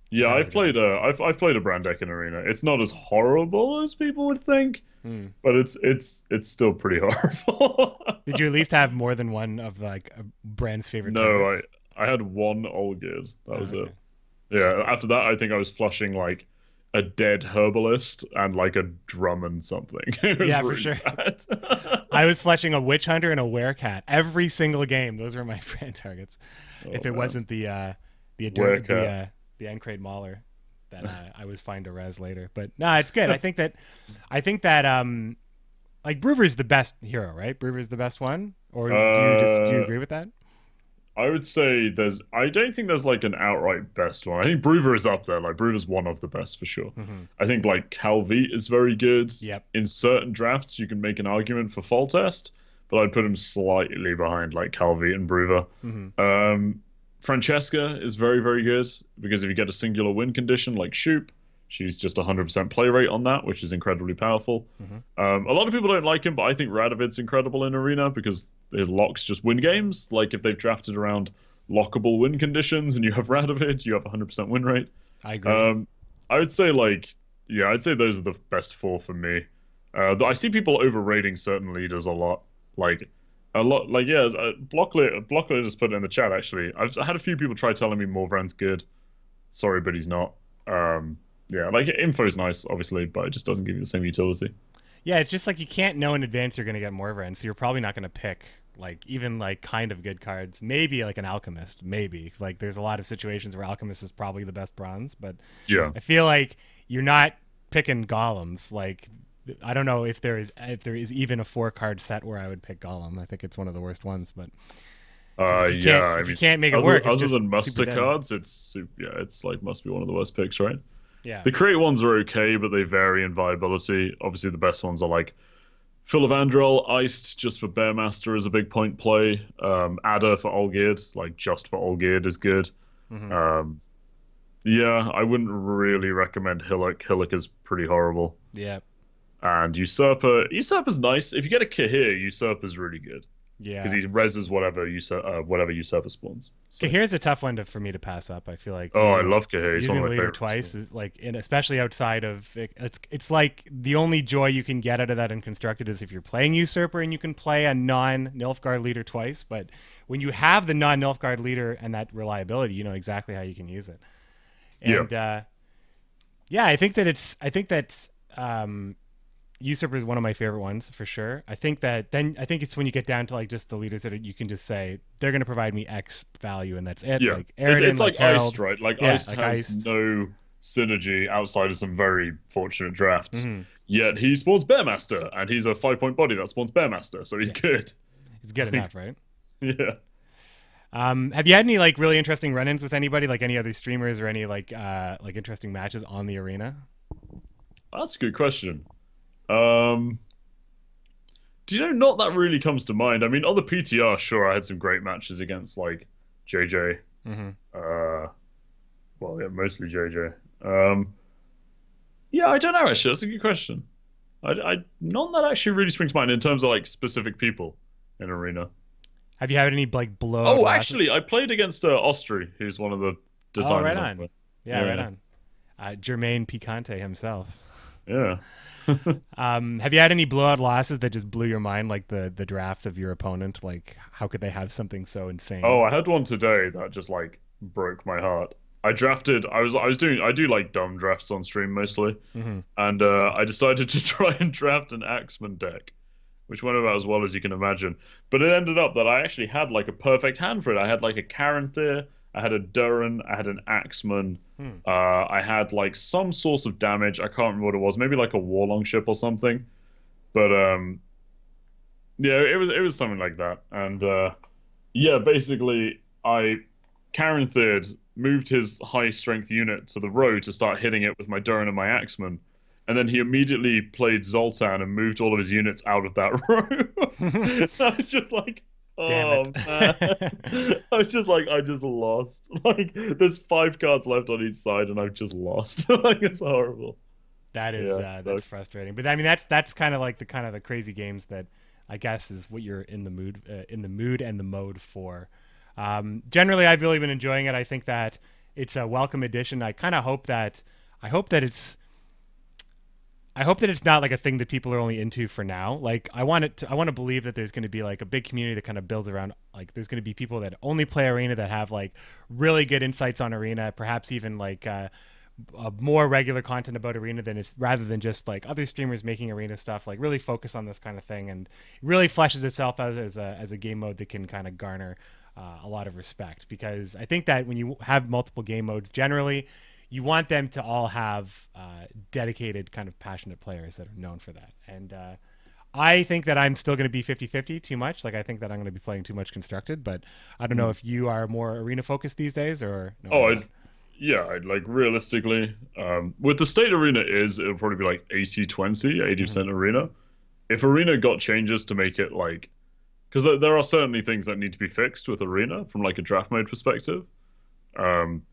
Yeah, I've played a Bran deck in Arena. It's not as horrible as people would think, but it's still pretty horrible. Did you at least have more than one of like Bran's favorite? No, I had one Olgid. That was it. Yeah, after that, I think I was flushing like a dead herbalist and like a drum and something. Yeah, really for sure. I was fleshing a witch hunter and a werecat every single game. Those were my brand targets. If it wasn't the Encrate Mauler that I was fine to res later. But no, it's good. I think that like Brewer's the best hero, right? Brewer's the best one, or do you agree with that? I would say I don't think there's like an outright best one. I think Brewer is up there. Like Brewer's one of the best for sure. I think like Calvi is very good. Yep. In certain drafts, you can make an argument for Fall Test, but I'd put him slightly behind like Calvi and Brewer. Francesca is very, very good because if you get a singular win condition like Shoop, she's just 100% play rate on that, which is incredibly powerful. A lot of people don't like him, but I think Radovid's incredible in Arena because his locks just win games. Like if they've drafted around lockable win conditions and you have Radovid, you have 100% win rate. I agree. I would say I'd say those are the best 4 for me. I see people overrating certain leaders a lot. Blockler just put it in the chat, actually. I had a few people try telling me Morvran's good. Sorry, but he's not. Yeah, like info's nice, obviously, but it just doesn't give you the same utility. Yeah, it's just like you can't know in advance you're going to get Morvran, so you're probably not going to pick like even like kind of good cards. Maybe like an Alchemist, maybe. Like there's a lot of situations where Alchemist is probably the best bronze, but yeah, I feel like you're not picking golems. Like I don't know if there is even a 4-card set where I would pick Golem. I think it's one of the worst ones, but If you can't make it work, other it's than just muster cards, it's like must be one of the worst picks, right? Yeah. The create ones are okay, but they vary in viability. Obviously, the best ones are like Philovandrel, Iced, just for Bearmaster is a big point play. Adder for Olgierd, like just for Olgierd is good. Yeah, I wouldn't really recommend Hillock. Hillock is pretty horrible. Yeah. And Usurper's nice. If you get a Cahir, Usurper's really good. Yeah. Because he reses whatever Usurper spawns. So. Cahir's a tough one for me to pass up. I feel like. I love Cahir. He's one of my leader favorites. Twice is like, and especially outside of it's like the only joy you can get out of that in Constructed is if you're playing Usurper and you can play a non-Nilfgaard leader twice. But when you have the non-Nilfgaard leader and that reliability, you know exactly how you can use it. And I think that Usurper is one of my favorite ones for sure. I think it's when you get down to like just the leaders that you can just say they're going to provide me X value and that's it. Yeah, like Aridin, it's like Herald. Iced, right? Like Iced has no synergy outside of some very fortunate drafts. Yet he spawns Bearmaster, and he's a 5-point body that spawns Bearmaster, so he's good. He's good enough, right? Yeah. Have you had any like really interesting run-ins with anybody, like any other streamers or any like interesting matches on the arena? That's a good question. Do you know, not that really comes to mind. I mean, on the PTR, sure, I had some great matches against like JJ. Well, yeah, mostly JJ. Yeah, I don't know. Actually, that's a good question. None that actually really springs to mind in terms of like specific people in arena. Have you had any like blow? Oh, actually, I played against Ostry, who's one of the designers. Oh, right on. Yeah, right on. Jermaine Picante himself. Yeah. Have you had any blowout losses that just blew your mind, like the draft of your opponent? Like, how could they have something so insane? Oh, I had one today that just like broke my heart. I do like dumb drafts on stream mostly, and I decided to try and draft an Axeman deck, which went about as well as you can imagine. But it ended up that I actually had like a perfect hand for it. I had like a Caranthir, I had a Duran, I had an Axeman, I had like some source of damage. I can't remember what it was. Maybe like a Warlong ship or something. But yeah, it was something like that. And yeah, basically I Caranthir'd moved his high strength unit to the row to start hitting it with my Duran and my Axeman. And then he immediately played Zoltan and moved all of his units out of that row. I was just like, oh, man. I was just like, I just lost. Like, there's 5 cards left on each side, and I've just lost. Like, it's horrible. That is that's frustrating. But I mean, that's kind of like the crazy games that I guess is what you're in the mood and the mode for. Generally, I've really been enjoying it. I think that it's a welcome addition. I hope that it's not like a thing that people are only into for now. Like I want to believe that there's going to be like a big community that kind of builds around, like there's going to be people that only play arena that have like really good insights on arena, perhaps even like more regular content about arena rather than just like other streamers making arena stuff. Like really focus on this kind of thing and really fleshes itself out as a game mode that can kind of garner a lot of respect, because I think that when you have multiple game modes, generally you want them to all have dedicated kind of passionate players that are known for that. And I think that I'm still going to be 50-50 too much. Like I think that I'm going to be playing too much Constructed, but I don't know if you are more arena focused these days or no. I'd like realistically, with the state arena it'll probably be like 80% arena. If arena got changes to make it like, because there are certainly things that need to be fixed with arena from like a draft mode perspective.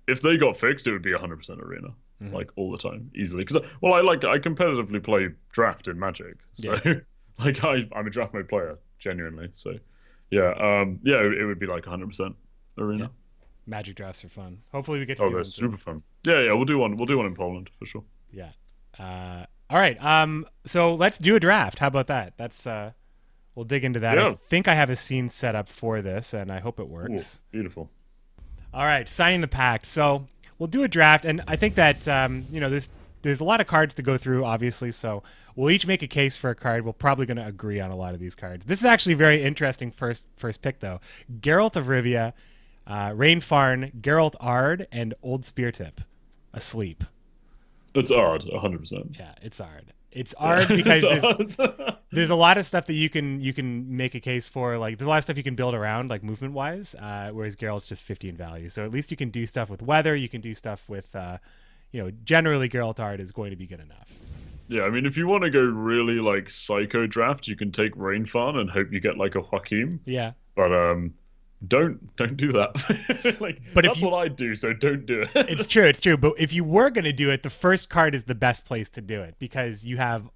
If they got fixed, it would be 100% arena, like all the time, easily. Because I competitively play draft in Magic, so like I'm a draft mode player genuinely. So yeah, it would be like 100% arena. Yeah. Magic drafts are fun. Hopefully we get to do they're super fun. Yeah, we'll do one in Poland for sure. Yeah. All right. So let's do a draft. How about that? That's we'll dig into that. Yeah. I think I have a scene set up for this, and I hope it works. Ooh, beautiful. All right, signing the pact. So we'll do a draft, and I think that there's a lot of cards to go through, obviously. So we'll each make a case for a card. We're probably going to agree on a lot of these cards. This is actually a very interesting first pick, though. Geralt of Rivia, Rainfarn, Geralt Ard, and Old Speartip, asleep. It's Ard, 100%. Yeah, it's Ard. It's hard because It's there's a lot of stuff that you can make a case for. Like there's a lot of stuff you can build around, like movement wise. Whereas Geralt's just 50 in value, so at least you can do stuff with weather. You can do stuff with, generally Geralt art is going to be good enough. Yeah, I mean, if you want to go really like psycho draft, you can take Rainfarn and hope you get like a Joaquin. Yeah, but don't do that. Like, but that's what I do, so don't do it. It's true. But if you were gonna do it, the first card is the best place to do it because you have,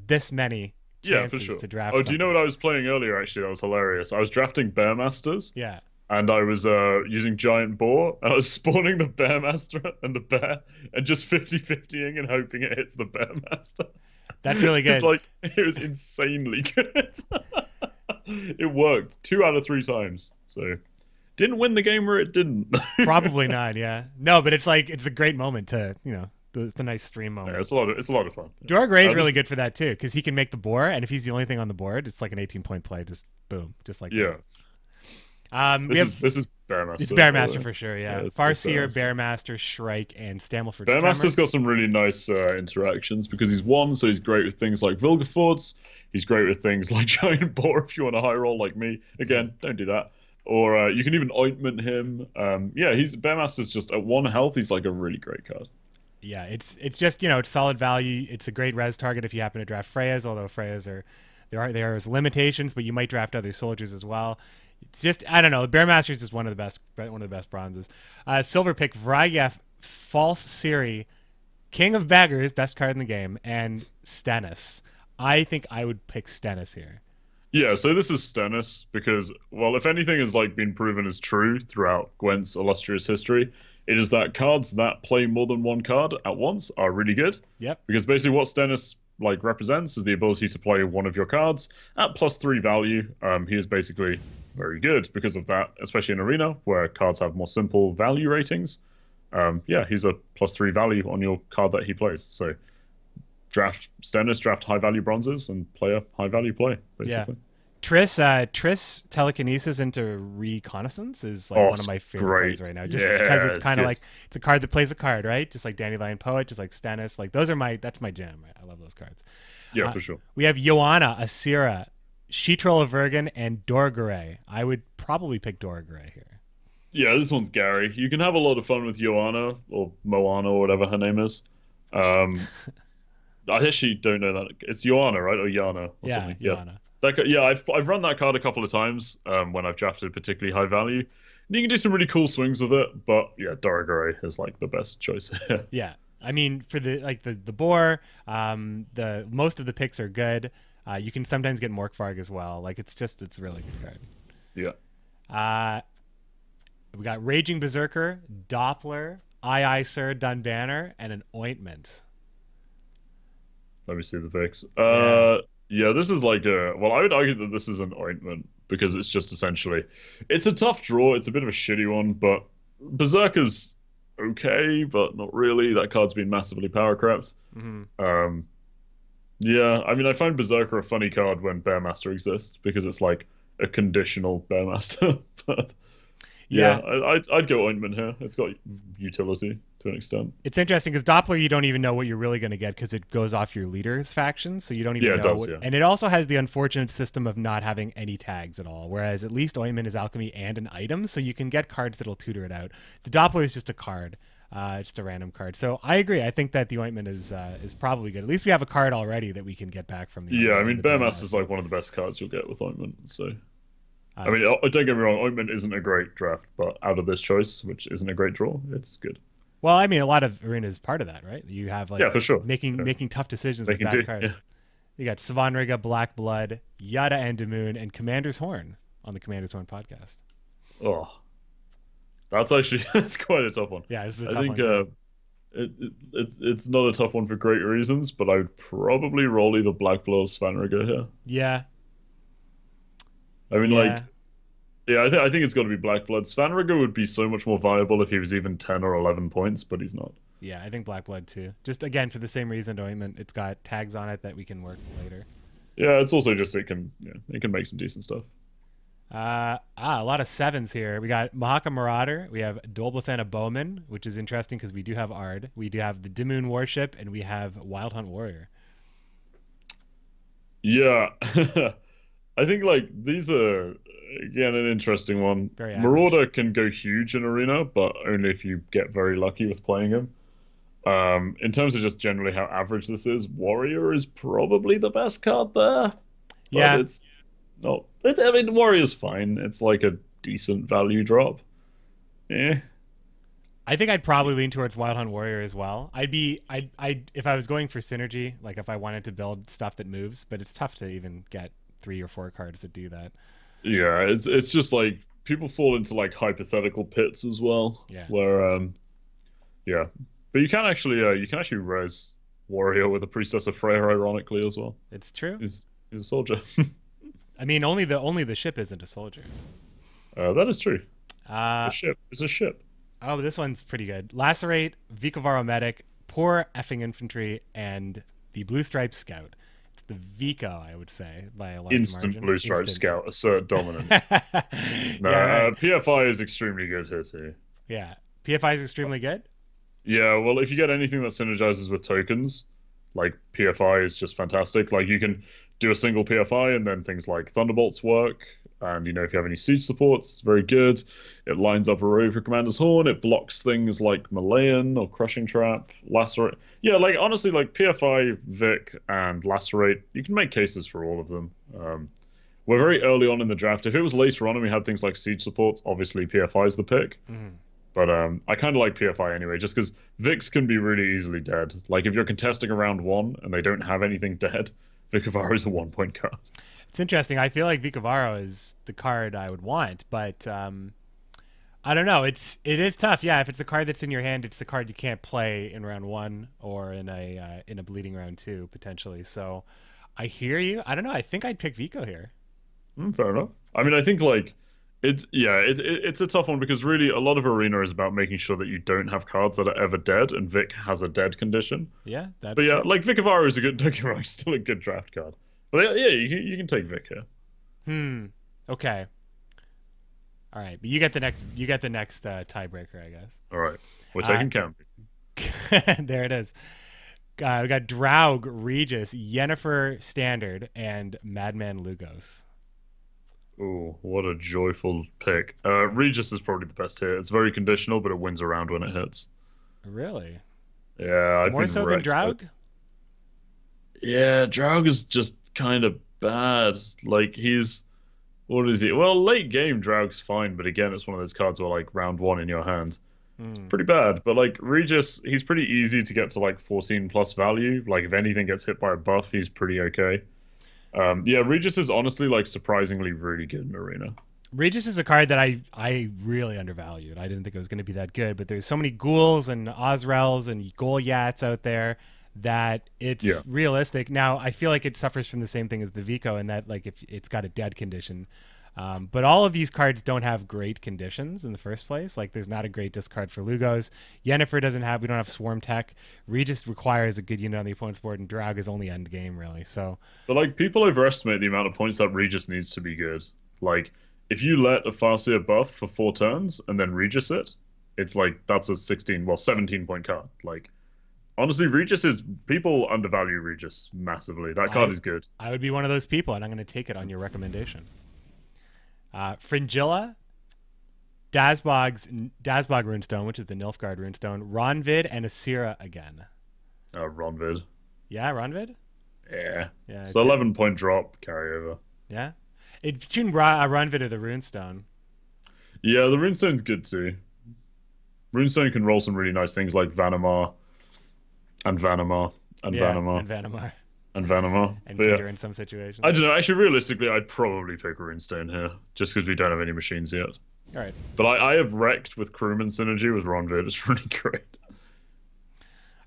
this many chances to draft. Do you know what I was playing earlier? Actually, that was hilarious. I was drafting Bearmasters. Yeah. And I was using Giant Boar, and I was spawning the Bearmaster and the bear, and just 50-50ing and hoping it hits the Bearmaster. That's really good. It was insanely good. It worked 2 out of 3 times. So didn't win the game where it didn't. Probably not. Yeah. No, but it's a great moment to the nice stream moment. Yeah, it's a lot of fun. Dorg is really good for that too, because he can make the boar, and if he's the only thing on the board, it's like an 18-point play. Just boom, just like that. This is Bearmaster. It's Bearmaster for sure, yeah. Farseer, Bearmaster, Shrike, and Stammelford. Bearmaster's got some really nice interactions because he's 1, so he's great with things like Vilgefortz. He's great with things like Giant Boar if you want a high roll like me. Again, don't do that. Or you can even ointment him. Bearmaster's just at 1 health. He's like a really great card. Yeah, it's just it's solid value. It's a great res target if you happen to draft Freyas, although Freyas there are limitations, but you might draft other soldiers as well. It's just, I don't know. Bearmaster is just one of the best bronzes. Silver pick Vrygef, False Siri, King of Beggars, best card in the game, and Stennis. I think I would pick Stennis here. Yeah, so this is Stennis because, well, if anything has been proven as true throughout Gwent's illustrious history, it is that cards that play more than 1 card at once are really good. Yep. Because basically what Stennis represents is the ability to play one of your cards at +3 value. He is basically very good because of that, especially in Arena where cards have more simple value ratings. He's a +3 value on your card that he plays. So draft Stennis, draft high value bronzes, and play a high value play, basically. Yeah. Triss telekinesis into reconnaissance is one of my favorite plays right now. Just because it's kind of it's a card that plays a card, right? Just like Dandelion Poet, just like Stennis. That's my jam. Right? I love those cards. Yeah, for sure. We have Joanna, Asira, Sheetroll of Vergen, and Dorgare. I would probably pick Dorgare here. Yeah, this one's Gary. You can have a lot of fun with Joanna or Moana or whatever her name is. I actually don't know that. It's Joanna, right? Or Yana or something. Joanna. I've run that card a couple of times when I've drafted particularly high value. And you can do some really cool swings with it, but yeah, Dorgare is the best choice. Yeah. I mean, for the boar, the most of the picks are good. You can sometimes get Morkvarg as well. It's a really good card. Yeah. We got Raging Berserker, Doppler, Aye Sir, Dunbanner, and an Ointment. Let me see the picks. Yeah, this is I would argue that this is an Ointment because it's just essentially, it's a tough draw. It's a bit of a shitty one, but Berserker's okay, but not really. That card's been massively power crept. Mm-hmm. Yeah, I mean, I find Berserker a funny card when Bearmaster exists because it's like a conditional Bearmaster. But yeah, I'd go Ointment here. It's got utility to an extent. It's interesting because Doppler, you don't even know what you're really going to get because it goes off your leader's faction, so you don't even know. It does, And it also has the unfortunate system of not having any tags at all, whereas at least Ointment is alchemy and an item, so you can get cards that'll tutor it out. The Doppler is just a card. It's just a random card. So I agree. I think that the Ointment is probably good. At least we have a card already that we can get back from the Yeah, I mean, Bearmaster is one of the best cards you'll get with Ointment, so... I mean, don't get me wrong, Ointment isn't a great draft, but out of this choice, which isn't a great draw, it's good. Well, I mean, a lot of Arena is part of that, right? You have for sure. making tough decisions with bad cards. Yeah. You got Svanriga, Black Blood, Yada Endamoon, and Commander's Horn on the Commander's Horn podcast. Oh, that's quite a tough one. Yeah, this is a tough one. It's not a tough one for great reasons, but I would probably roll either Black Blood or Svanriga here. Yeah. I mean, I think it's got to be Black Blood. Svanriga would be so much more viable if he was even 10 or 11 points, but he's not. Yeah, I think Black Blood too. Just again for the same reason, Ointment. It's got tags on it that we can work later. Yeah, it's also just it can make some decent stuff. A lot of 7s here. We got Mahaka Marauder. We have Dolblathana Bowman, which is interesting because we do have Ard. We do have the Dimoon Warship, and we have Wild Hunt Warrior. Yeah. I think like these are again an interesting one. Very average. Marauder can go huge in arena, but only if you get very lucky with playing him. In terms of just generally how average this is, Warrior is probably the best card there, but Yeah, it's not. I mean, Warrior's fine. It's like a decent value drop. Yeah. I think I'd probably lean towards Wild Hunt Warrior as well. I'd if I was going for synergy, like if I wanted to build stuff that moves, but it's tough to even get 3 or 4 cards that do that. Yeah, it's just like people fall into like hypothetical pits as well, Yeah, where yeah, but you can actually res warrior with a priestess of Freya ironically as well. it's true. He's a soldier. I mean, only the ship isn't a soldier. That is true. Uh A ship is a ship. oh, this one's pretty good. Lacerate, Vicovaro Medic, Poor Effing Infantry, and the Blue Stripe Scout. It's the Vico, I would say, by a large Instant margin. blue stripe Instant. scout, assert dominance. No, Yeah, right. PFI is extremely good here too. Yeah. PFI is extremely good. Yeah, well, if you get anything that synergizes with tokens, like PFI is just fantastic. Like you can do a single PFI and then things like Thunderbolts work. And if you have any siege supports, very good. It lines up a row for Commander's Horn. It blocks things like Malayan or Crushing Trap, Lacerate. Yeah, like honestly, like PFI, Vic, and Lacerate, you can make cases for all of them. We're very early on in the draft. If it was later on and we had things like siege supports, obviously PFI is the pick. Mhm. But I kind of like PFI anyway, just because Vix can be really easily dead. Like if you're contesting around one and they don't have anything dead, Vicovaro is a 1 point card. It's interesting. I feel like Vicovaro is the card I would want, but I don't know. It is tough. Yeah, if it's a card that's in your hand, it's a card you can't play in round 1 or in a bleeding round 2 potentially. So I hear you. I don't know. I think I'd pick Vico here. Fair enough. I mean, I think like it's a tough one because really a lot of Arena is about making sure that you don't have cards that are ever dead, and Vic has a dead condition. Yeah, that's But yeah, true. like Vicovaro is a good, don't get me wrong, still a good draft card. But yeah, you can take Vic here. Okay. All right, but you get the next tiebreaker, I guess. All right, which I Uh, can count. there it is. We got Draug, Regis, Yennefer Standard, and Madman Lugos. Oh, what a joyful pick. Regis is probably the best here. It's very conditional, but it wins around when it hits. Really? Yeah, I've More been so than wrecked. Draug? Yeah, Draug is just kind of bad. Like what is he? Well, late game Draug's fine, but again, it's one of those cards where like round one in your hand, Hmm. pretty bad. But like Regis, he's pretty easy to get to like 14 plus value. Like if anything gets hit by a buff, he's pretty okay. Yeah, Regis is honestly like surprisingly really good in Arena. Regis is a card that I really undervalued. I didn't think it was going to be that good, but there's so many ghouls and Ozrels and Goliaths out there that it's Yeah. realistic. Now, I feel like it suffers from the same thing as the Vico in that like if it's got a dead condition. But all of these cards don't have great conditions in the first place. Like there's not a great discard for Lugos. Yennefer doesn't have. We don't have Swarm Tech. Regis requires a good unit on the opponent's board, and Draug is only end game really. So But like people overestimate the amount of points that Regis needs to be good. Like if you let a Farseer buff for 4 turns and then Regis it, it's like that's a 16, well 17 point card. Like honestly, Regis is people undervalue Regis massively. That card I is good. I would be one of those people, and I'm going to take it on your recommendation. Fringilla, Dazbog Runestone, which is the Nilfgaard Runestone, Ronvid, and Asira again. Ronvid. Yeah, Ronvid? Yeah. Yeah, It's it's an good. 11 point drop carryover. Yeah? It's between Ronvid or the Runestone. Yeah, the Runestone's good too. Runestone can roll some really nice things like Vanamar and Vanamar and Yeah, Vanamar and Vanamar. and Vanamar. And But yeah, Peter in some situations. I don't know. Actually, realistically, I'd probably pick Runestone here just because we don't have any machines yet. All right. But I have wrecked with crewman synergy with Ronvid. It's really great.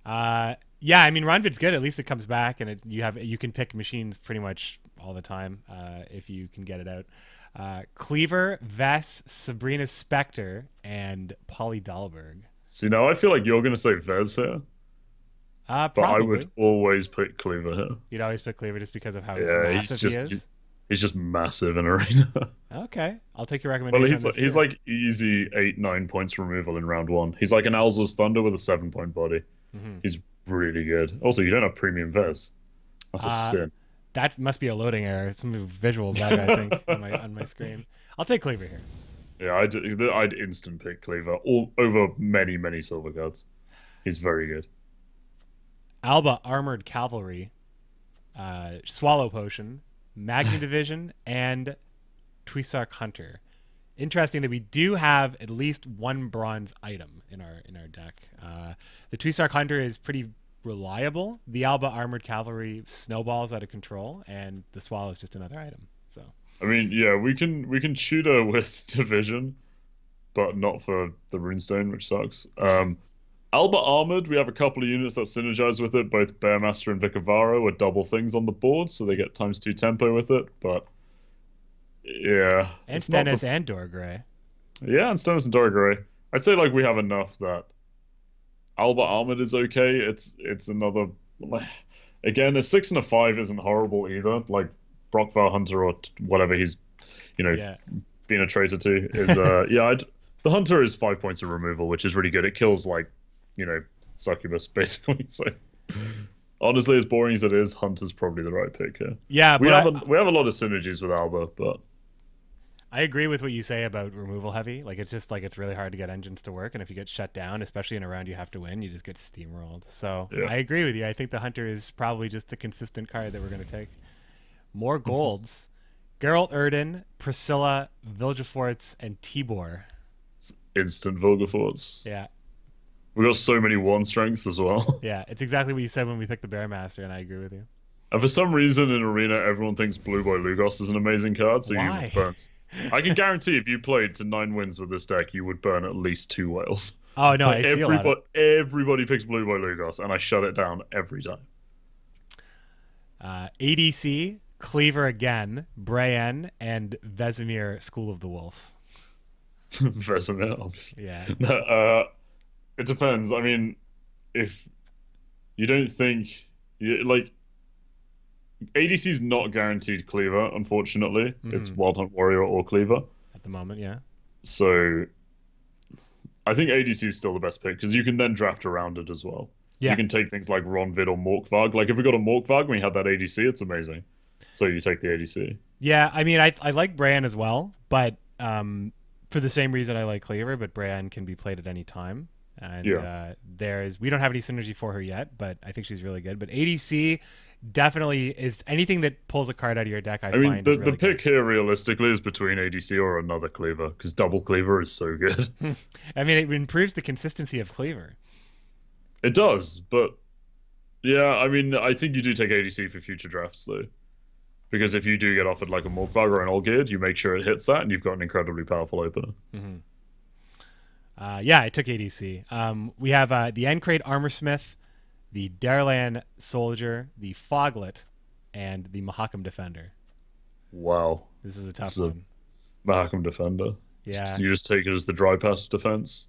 Yeah, I mean Ronvid's good. At least it comes back, and you can pick machines pretty much all the time if you can get it out. Cleaver, Vess, Sabrina Spectre, and Polly Dahlberg. See, now I feel like you're going to say Vez here, but I Probably. would always pick Cleaver here. You'd always pick Cleaver just because of how Yeah, massive he is. he's just massive in arena. Okay, I'll take your Well, recommendation. he's like easy 8-9 points removal in round one. He's like an Alzor's Thunder with a 7 point body. Mm-hmm. He's really good. Also, you don't have premium Vez. That's a sin. That must be a loading error. Some visual bug, I think, on my screen. I'll take Cleaver here. Yeah, I'd instant pick Cleaver all over many silver cards. He's very good. Alba Armored Cavalry, Swallow Potion, Magni Division, and Tuisark Hunter. Interesting that we do have at least one bronze item in our deck. The Tuisark Hunter is pretty reliable. The Alba Armored Cavalry snowballs out of control, and the Swallow is just another item. So I mean, yeah, we can shoot her with Division, but not for the Runestone, which sucks. Alba Armored, we have a couple of units that synergize with it. Both Bearmaster and Vicavaro are double things on the board, so they get ×2 tempo with it. But yeah, and Stennis and Dorgray. Yeah, and Stennis and Dorgray. I'd say like we have enough that Alba Armored is okay. It's another, again, a 6 and a 5 isn't horrible either. Like Brockvar Hunter or whatever he's, being a traitor to is the Hunter is 5 points of removal, which is really good. It kills like, Succubus basically. So honestly, as boring as it is, Hunter's probably the right pick here. Yeah, we have a lot of synergies with Alba, but I agree with what you say about removal heavy. Like it's just like it's really hard to get engines to work, and if you get shut down, especially in a round you have to win, you just get steamrolled. So yeah. I agree with you. I think the Hunter is probably just the consistent card that we're going to take. More golds. Geralt Erden, Priscilla, Vilgefortz, and Tibor. Instant Vilgefortz. Yeah. We got so many 1 strengths as well. Yeah, it's exactly what you said when we picked the Bearmaster, and I agree with you. And for some reason in Arena, everyone thinks Blue Boy Lugos is an amazing card, so Why? you burn. I can guarantee if you played to 9 wins with this deck, you would burn at least 2 whales. Oh no, I see a lot of... Everybody picks Blue Boy Lugos, and I shut it down every time. ADC, Cleaver again, Brienne, and Vesemir, School of the Wolf. Vesemir, obviously. Yeah. It depends. I mean, if you don't think ADC is not guaranteed Cleaver, unfortunately. It's Wild Hunt Warrior or Cleaver at the moment. Yeah. So I think ADC is still the best pick because you can then draft around it as well. Yeah. You can take things like Ronvid or Morkvarg. Like if we got a Morkvarg and we had that ADC, it's amazing. So you take the ADC. Yeah, I mean, I like Bran as well, but for the same reason I like Cleaver, but Bran can be played at any time. And we don't have any synergy for her yet, but I think she's really good. But ADC definitely is anything that pulls a card out of your deck. I find the pick here realistically is between ADC or another Cleaver because double Cleaver is so good. I mean, it improves the consistency of Cleaver. It does, but yeah, I mean, I think you do take ADC for future drafts though, because if you do get offered like a Morkvarg or an Olgierd, you make sure it hits that, and you've got an incredibly powerful opener. Yeah, I took ADC. We have the Encrate Armorsmith, the Darlan Soldier, the Foglet, and the Mahakam Defender. Wow. This is a tough one. Mahakam Defender. Yeah. You just take it as the dry pass defense?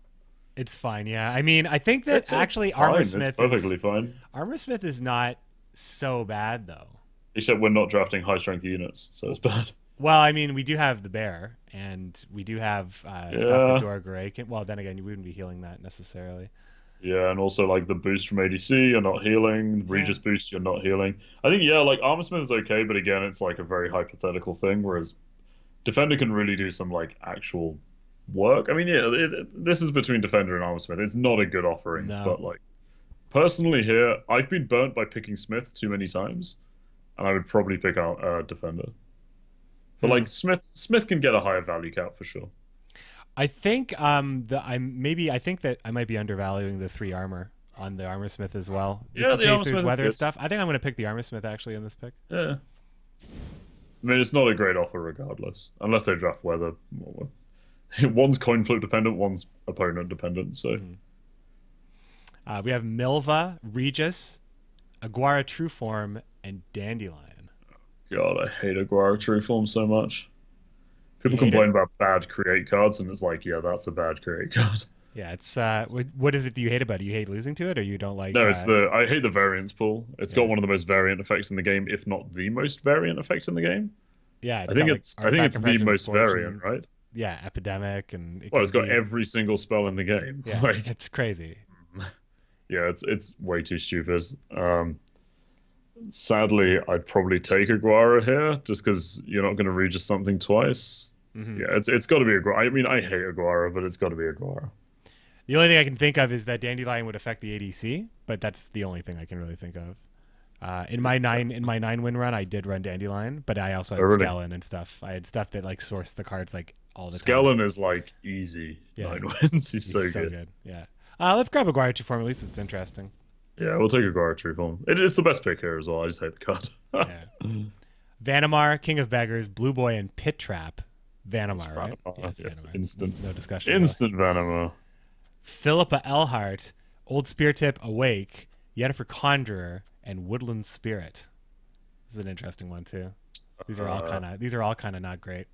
It's fine, yeah. I mean, I think that actually Armorsmith is perfectly fine. Armorsmith is not so bad, though. Except we're not drafting high-strength units, so it's bad. Well, I mean, we do have the bear, and we do have stuff that Dorgray can... Well, then again, you wouldn't be healing that necessarily. Yeah, and also, like, the boost from ADC, you're not healing. Regis boost, you're not healing. I think, like, Armorsmith is okay, but again, it's, like, a very hypothetical thing, whereas Defender can really do some, like, actual work. I mean, this is between Defender and Armorsmith. It's not a good offering, but, like, personally here, I've been burnt by picking Smith too many times, and I would probably pick out Defender. But like Smith can get a higher value count for sure. I think I think that I might be undervaluing the 3 armor on the Armorsmith as well. Just in case there's weather and stuff. I think I'm going to pick the Armorsmith actually in this pick. Yeah. I mean, it's not a great offer regardless, unless they draft weather. One's coin flip dependent, one's opponent dependent. So we have Milva, Regis, Aguara Trueform, and Dandelion. God, I hate Aguara Trueform so much. People complain about bad create cards, and it's like, yeah, that's a bad create card. Yeah, it's what is it that you hate about it? You hate losing to it, or you don't like? No, I hate the variance pool. It's got one of the most variant effects in the game, if not the most variant effect in the game. Yeah, I think it's the most variant, right? Yeah, epidemic and it's got every single spell in the game. Yeah, like, it's crazy. Yeah, it's way too stupid. Sadly, I'd probably take Aguara here, just because you're not going to read just something twice. Yeah, it's got to be Aguara. I mean, I hate Aguara, but it's got to be Aguara. The only thing I can think of is that Dandelion would affect the ADC, but that's the only thing I can really think of. In my 9-win run, I did run Dandelion, but I also had Skellen and stuff. I had stuff that like sourced the cards like all the Skellen time. is like easy 9 wins. He's so good. Yeah. Let's grab Aguara Tree Form. At least it's interesting. Yeah, we'll take Aguara Tree Form. It's the best pick here as well. I just hate the card. Yeah. Vanamar, King of Beggars, Blue Boy, and Pit Trap. Vanamar, right? Yes, Vanamar. instant. No discussion. Instant Vanamar. Philippa Elhart, Old Spear Tip, Awake, Yennefer Conjurer, and Woodland Spirit. This is an interesting one too. These are all kind of not great.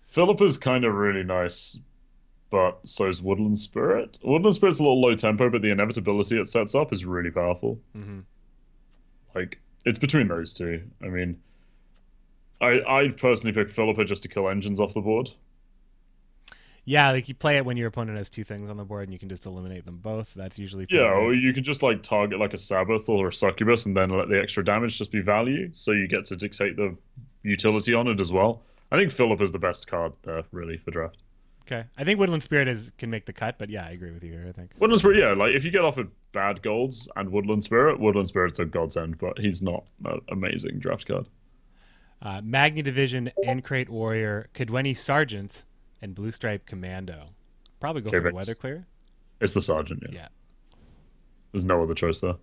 Philippa's kind of really nice, but so is Woodland Spirit. Woodland Spirit's a little low tempo, but the inevitability it sets up is really powerful. Like, it's between those two. I mean, I'd personally pick Philippa just to kill engines off the board. Yeah, like you play it when your opponent has two things on the board and you can just eliminate them both. That's usually yeah, or you can just like target like a Sabbath or a Succubus and then let the extra damage just be value, so you get to dictate the utility on it as well. I think Philip is the best card there, really, for draft. Okay. I think Woodland Spirit can make the cut, but yeah, I agree with you here, I think. Woodland Spirit, yeah, like if you get offered bad golds and Woodland Spirit's a godsend, but he's not an amazing draft card. Magni Division, Encrate Warrior, Kadweni Sergeant, and Blue Stripe Commando. Probably go for the Weather Clear. It's the Sergeant, yeah. There's no other choice there. All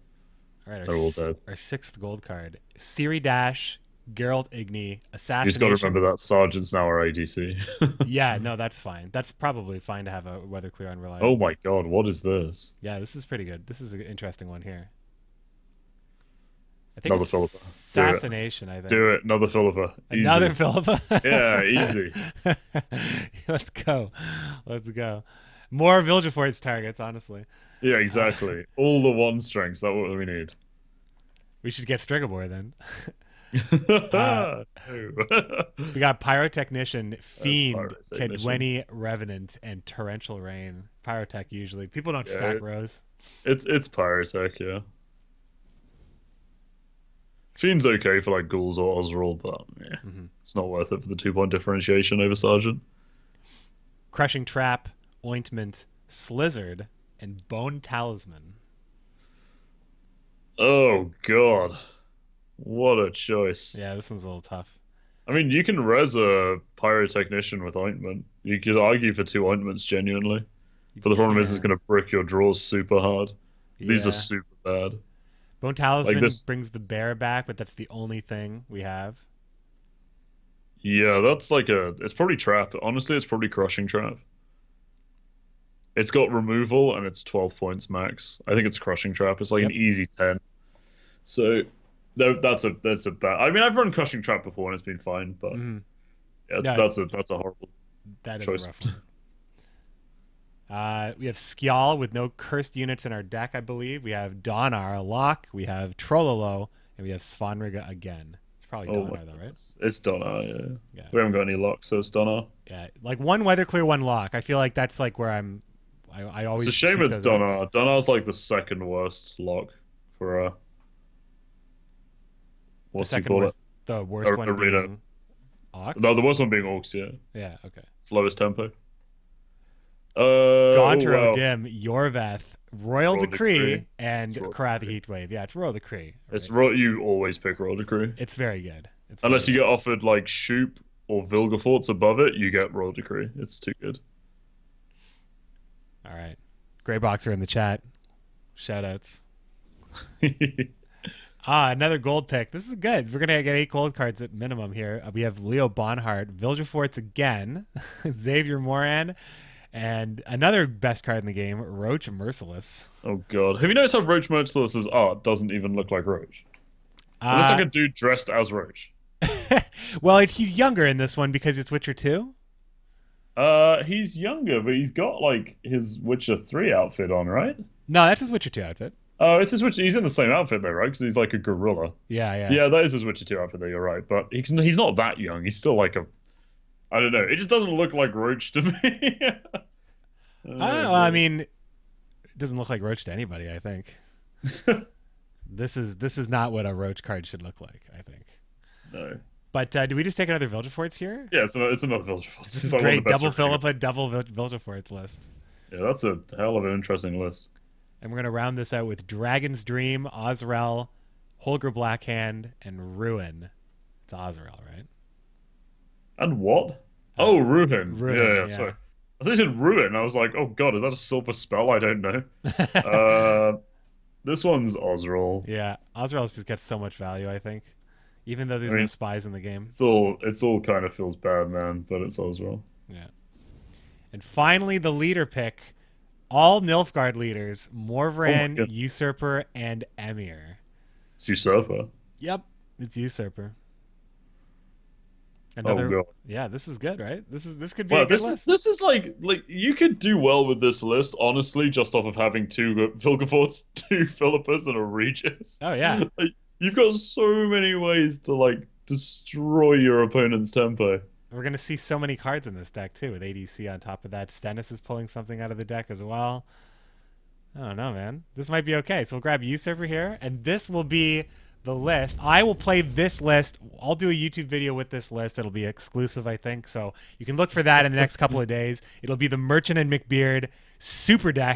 right, they're all dead. Our 6th gold card. Siri Dash, Geralt Igni, Assassination. You just got to remember that Sergeants now are ADC. Yeah, no, that's fine. That's probably fine to have a Weather Clear unreliable. Oh my god, what is this? Yeah, this is pretty good. This is an interesting one here. I think another Philippa. Assassination, I think. Do it. Another Philippa. Easy. Another Philippa? Yeah, easy. Let's go. Let's go. More Vilgefortz targets, honestly. Yeah, exactly. All the 1 strengths. That's what we need. We should get Strigobor then. We got Pyrotechnician, Fiend, Kadweni Revenant, and Torrential Rain. Pyrotech usually. People don't stack rows. It's Pyrotech, yeah. Fiend's okay for like ghouls or Oswald, but yeah, it's not worth it for the 2-point differentiation over Sergeant. Crushing Trap, Ointment, Slizzard, and Bone Talisman. Oh god, what a choice! Yeah, this one's a little tough. I mean, you can res a Pyrotechnician with Ointment. You could argue for 2 Ointments genuinely, but the problem is it's going to brick your draws super hard. These are super bad. Bone Talisman brings the bear back, but that's the only thing we have. Yeah, that's like it's probably Trap. Honestly, it's probably Crushing Trap. It's got removal and it's 12 points max. I think it's Crushing Trap. It's like an easy 10. So that's a bad. I mean, I've run Crushing Trap before and it's been fine, but that's a horrible choice. A rough one. We have Skjal with no cursed units in our deck, I believe. We have Donar, a lock. We have Trollolo, and we have Svanriga again. It's probably Donar, though, right? It's Donar, yeah. We haven't got any locks, so it's Donar. Yeah, like 1 Weather Clear, 1 lock. I feel like that's like where I always. It's a shame it's Donar. Donar's like the 2nd worst lock for what's the second worst? The worst one being Ox? No, the worst one being Orcs, yeah. Yeah, okay. It's lowest tempo. Gaunter Dim, Yorveth, Royal Decree, and Karathi Heatwave. Yeah, it's Royal Decree. Right? It's you always pick Royal Decree. It's very good. Unless you get offered like Shoop or Vilgefortz above it, you get Royal Decree. It's too good. All right. Grey Boxer in the chat. Shoutouts. Another gold pick. This is good. We're going to get 8 gold cards at minimum here. We have Leo Bonhart, Vilgefortz again, Xavier Moran, and another best card in the game, Roach Merciless. Oh, God. Have you noticed how Roach Merciless's art doesn't even look like Roach? It looks like a dude dressed as Roach. Well, he's younger in this one because it's Witcher 2. He's younger, but he's got, like, his Witcher 3 outfit on, right? No, that's his Witcher 2 outfit. Oh, it's his Witcher. He's in the same outfit, though, right? Because he's like a gorilla. Yeah. Yeah, that is his Witcher 2 outfit, though, you're right. But he's not that young. He's still like I don't know. It just doesn't look like Roach to me. I mean, it doesn't look like Roach to anybody, I think. This is not what a Roach card should look like, I think. No. But do we just take another Vilgefortz here? Yeah, it's another Vilgefortz. This is great. Double Philippa, double Vilgefortz list. Yeah, that's a hell of an interesting list. And we're going to round this out with Dragon's Dream, Ozrel, Holger Blackhand, and Ruin. It's Ozrel, right? And what? Oh, Ruin. Yeah, yeah. sorry. I thought you said Ruin. I was like, oh god, is that a silver spell? I don't know. This one's Ozrel. Yeah, Ozrel just gets so much value, I think. Even though there's no spies in the game. It's all kind of feels bad, man, but it's Ozrel. Yeah. And finally, the leader pick. All Nilfgaard leaders, Morvran, Usurper, and Emir. It's Usurper. Yep, it's Usurper. Oh god. Yeah, this is good, right? This could be a good list. This is like you could do well with this list, honestly, just off of having 2 Vilgefortz, 2 Philippas, and a Regis. Oh yeah. You've got so many ways to destroy your opponent's tempo. We're gonna see so many cards in this deck too, with ADC on top of that. Stennis is pulling something out of the deck as well. I don't know, man. This might be okay. So we'll grab Usurper here, and this will be the list. I will play this list. I'll do a YouTube video with this list. It'll be exclusive, I think. So you can look for that in the next couple of days. It'll be the Merchant and McBeard super deck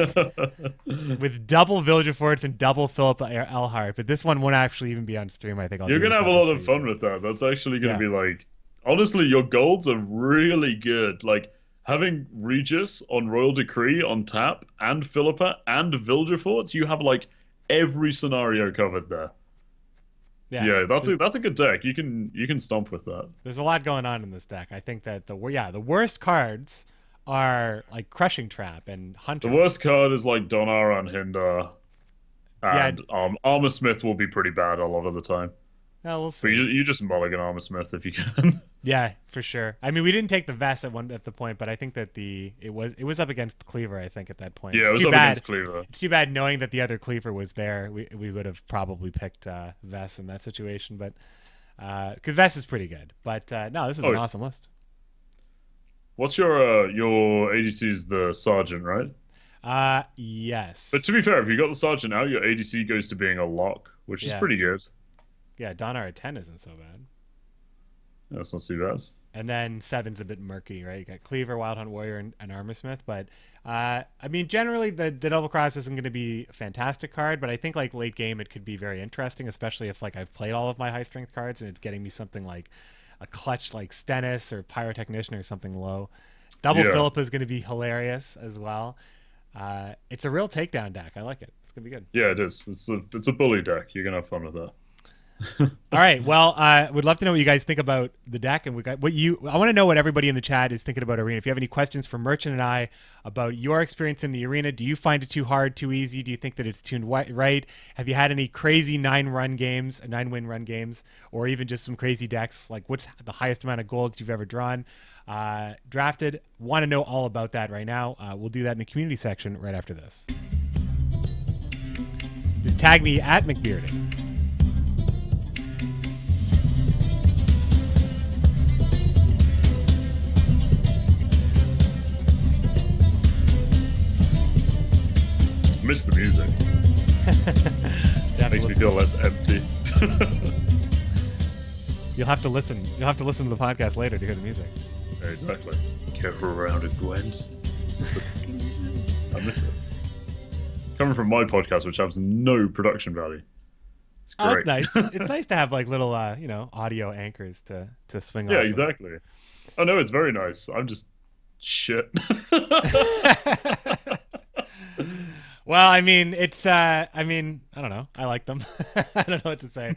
with double Vilgefortz and double Philippa Elhart. But this one won't actually even be on stream, I think. You're going to have a lot of fun with that. That's actually going to be like... Honestly, your golds are really good. Like, having Regis on Royal Decree on tap and Philippa and Vilgefortz, you have, like, every scenario covered there. Yeah, that's a good deck. You can stomp with that. There's a lot going on in this deck. I think that the worst cards are like Crushing Trap and Hunter. The worst card is like Donara and Hinder, and Armor Smith will be pretty bad a lot of the time. Yeah, we'll see. But you just mulligan Armor Smith if you can. Yeah, for sure. I mean, we didn't take the Vest at the point, but I think that it was up against Cleaver. I think at that point. Yeah, it was up against Cleaver. It's too bad knowing that the other Cleaver was there. We would have probably picked Vest in that situation, but because Vest is pretty good. But no, this is an awesome list. What's your ADC's the Sergeant, right? Yes. But to be fair, if you got the Sergeant out, your ADC goes to being a lock, which is pretty good. Yeah, Donar at 10 isn't so bad. That's not too bad. And then 7's a bit murky, right? You got Cleaver, Wild Hunt Warrior, and Armor Smith. But I mean, generally the Double Cross isn't going to be a fantastic card, but I think like late game it could be very interesting, especially if like I've played all of my high strength cards and it's getting me something like a clutch like Stennis or Pyrotechnician or something low. Double Philippa is going to be hilarious as well. It's a real takedown deck. I like it. It's going to be good. Yeah, it is. It's a bully deck. You're going to have fun with that. All right. Well, would love to know what you guys think about the deck, and I want to know what everybody in the chat is thinking about Arena. If you have any questions for Merchant and I about your experience in the Arena, do you find it too hard, too easy? Do you think that it's tuned right? Have you had any crazy 9-win run games, or even just some crazy decks? Like, what's the highest amount of golds you've ever drawn? Drafted. Want to know all about that right now. We'll do that in the community section right after this. Just tag me at McBearding. Miss the music. Makes me feel less empty. You'll have to listen. You'll have to listen to the podcast later to hear the music. Yeah, exactly. Careful around it, Gwent. I miss it. Coming from my podcast, which has no production value. It's great. Oh, it's nice. It's nice to have like little, audio anchors to swing on. Yeah, exactly. Oh no, it's very nice. I'm just shit. Well, I mean, I don't know. I like them. I don't know what to say.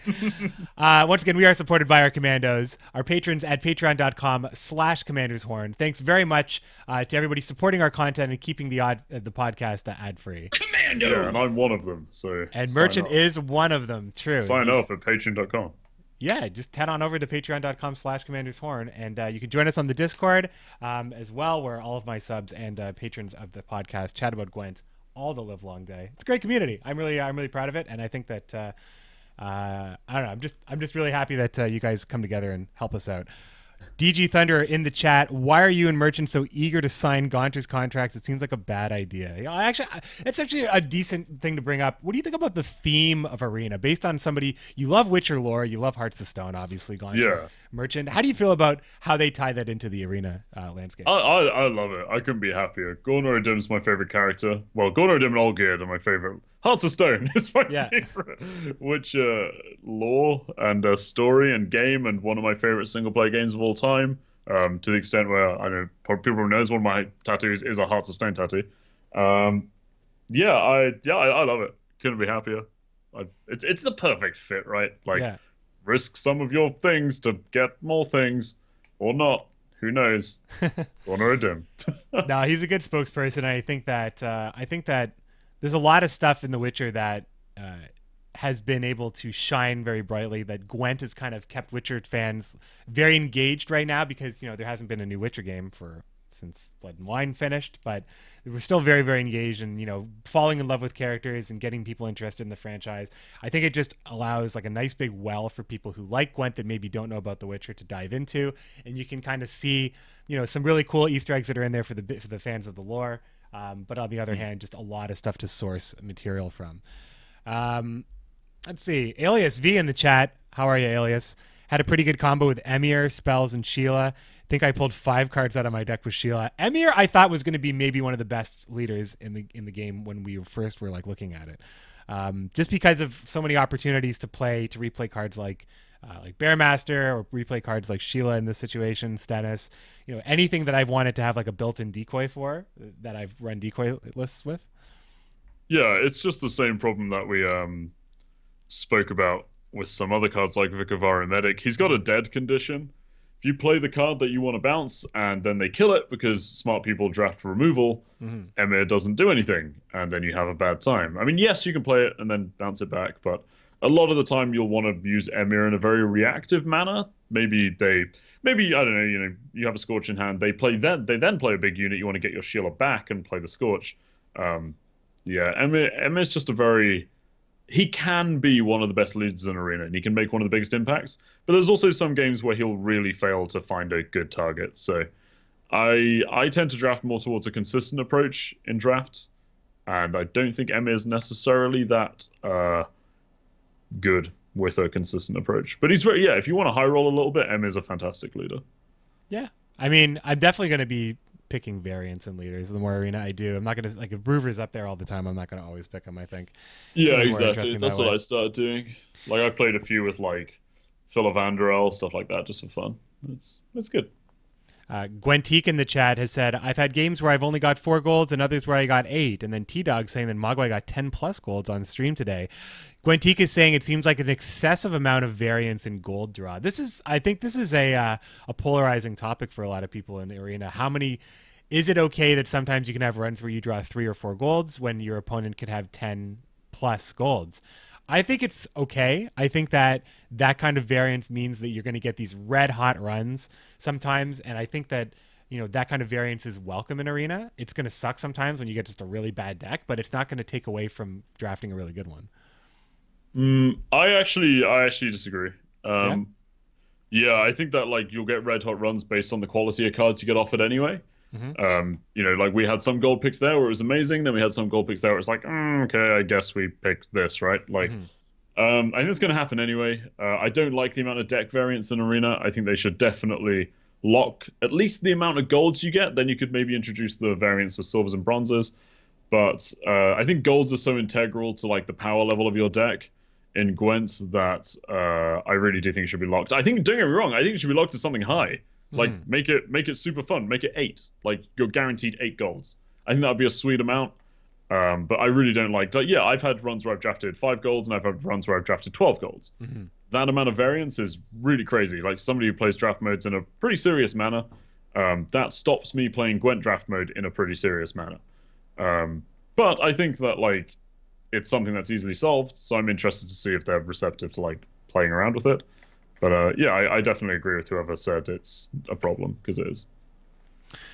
Once again, we are supported by our commandos, our patrons at patreon.com/commandershorn. Thanks very much to everybody supporting our content and keeping the podcast ad-free. Commando! Yeah, and I'm one of them. And Merchant is one of them. True. Sign up at patreon.com. Yeah, just head on over to patreon.com/commandershorn, and you can join us on the Discord as well, where all of my subs and patrons of the podcast chat about Gwent all the live long day. It's a great community. I'm really proud of it, and I think that I don't know. I'm just really happy that you guys come together and help us out. DG Thunder in the chat. Why are you and Merchant so eager to sign Gaunter's contracts? It seems like a bad idea. It's actually a decent thing to bring up. What do you think about the theme of Arena? Based on somebody, you love Witcher lore, you love Hearts of Stone, obviously, Gaunter, Merchant. How do you feel about how they tie that into the Arena landscape? I love it. I couldn't be happier. Gornor Odim's my favorite character. Well, Gornor Odim and Olgierd are my favorite. Hearts of Stone is my favorite. Which lore and story and game and one of my favorite single player games of all time. To the extent where I know people who knows one of my tattoos is a Hearts of Stone tattoo. I love it. Couldn't be happier. It's the perfect fit, right? Like risk some of your things to get more things, or not. Who knows? Gornor Odim. No, he's a good spokesperson. I think that there's a lot of stuff in The Witcher that has been able to shine very brightly, that Gwent has kind of kept Witcher fans very engaged right now, because there hasn't been a new Witcher game since Blood and Wine finished, but we're still very, very engaged and falling in love with characters and getting people interested in the franchise. I think it just allows like a nice big well for people who like Gwent that maybe don't know about The Witcher to dive into, and you can kind of see some really cool Easter eggs that are in there for the fans of the lore. But on the other hand, just a lot of stuff to source material from. Let's see. Alias V in the chat. How are you, Alias? Had a pretty good combo with Emir, Spells, and Sheila. I think I pulled 5 cards out of my deck with Sheila. Emir, I thought was going to be maybe one of the best leaders in the game when we first were like looking at it, just because of so many opportunities to replay cards like Bearmaster, or replay cards like Sheila in this situation, Stennis. Anything that I've wanted to have like a built-in decoy for, that I've run decoy lists with. Yeah, it's just the same problem that we spoke about with some other cards like Vicar Medic. He's got a dead condition. If you play the card that you want to bounce and then they kill it because smart people draft removal, Emir doesn't do anything, and then you have a bad time. I mean, yes, you can play it and then bounce it back, but a lot of the time you'll want to use Emir in a very reactive manner. Maybe I don't know, you have a Scorch in hand, they then play a big unit, you want to get your Sheila back and play the Scorch. Emir's just he can be one of the best leaders in Arena, and he can make one of the biggest impacts. But there's also some games where he'll really fail to find a good target. So I tend to draft more towards a consistent approach in draft, and I don't think Emir is necessarily that good with a consistent approach. But he's if you want to high roll a little bit, Emir's a fantastic leader. Yeah. I mean, I'm definitely going to be picking variants and leaders the more Arena I do. I'm not going to, like, if Brewer's up there all the time, I'm not going to always pick him, I think. Yeah, exactly. That's what I started doing. Like, I played a few with, like, Philovandrel, stuff like that, just for fun. It's good. Gwentique in the chat has said, I've had games where I've only got 4 golds and others where I got 8. And then T-Dog saying that Mogwai got 10 plus golds on stream today. Gwentique is saying it seems like an excessive amount of variance in gold draw. I think this is a polarizing topic for a lot of people in Arena. Is it okay that sometimes you can have runs where you draw 3 or 4 golds when your opponent could have 10 plus golds? I think it's okay. I think that kind of variance means that you're going to get these red hot runs sometimes. And I think that, that kind of variance is welcome in Arena. It's going to suck sometimes when you get just a really bad deck, but it's not going to take away from drafting a really good one. I actually disagree. Yeah, I think that like you'll get red hot runs based on the quality of cards you get offered anyway. Like we had some gold picks there where it was amazing. Then we had some gold picks there where it's like, okay, I guess we picked this, right? Like, I think it's going to happen anyway. I don't like the amount of deck variance in Arena. I think they should definitely lock at least the amount of golds you get. Then you could maybe introduce the variance with silvers and bronzes. But I think golds are so integral to like the power level of your deck in Gwent that I really do think it should be locked. I think, don't get me wrong, I think it should be locked to something high. Like make it super fun. Make it 8. Like you're guaranteed 8 golds. I think that'd be a sweet amount. But I really don't like that. Yeah, I've had runs where I've drafted 5 golds, and I've had runs where I've drafted 12 golds. That amount of variance is really crazy. Like somebody who plays draft modes in a pretty serious manner, that stops me playing Gwent draft mode in a pretty serious manner. But I think that like it's something that's easily solved. So I'm interested to see if they're receptive to like playing around with it. But I definitely agree with whoever said it's a problem, because it is.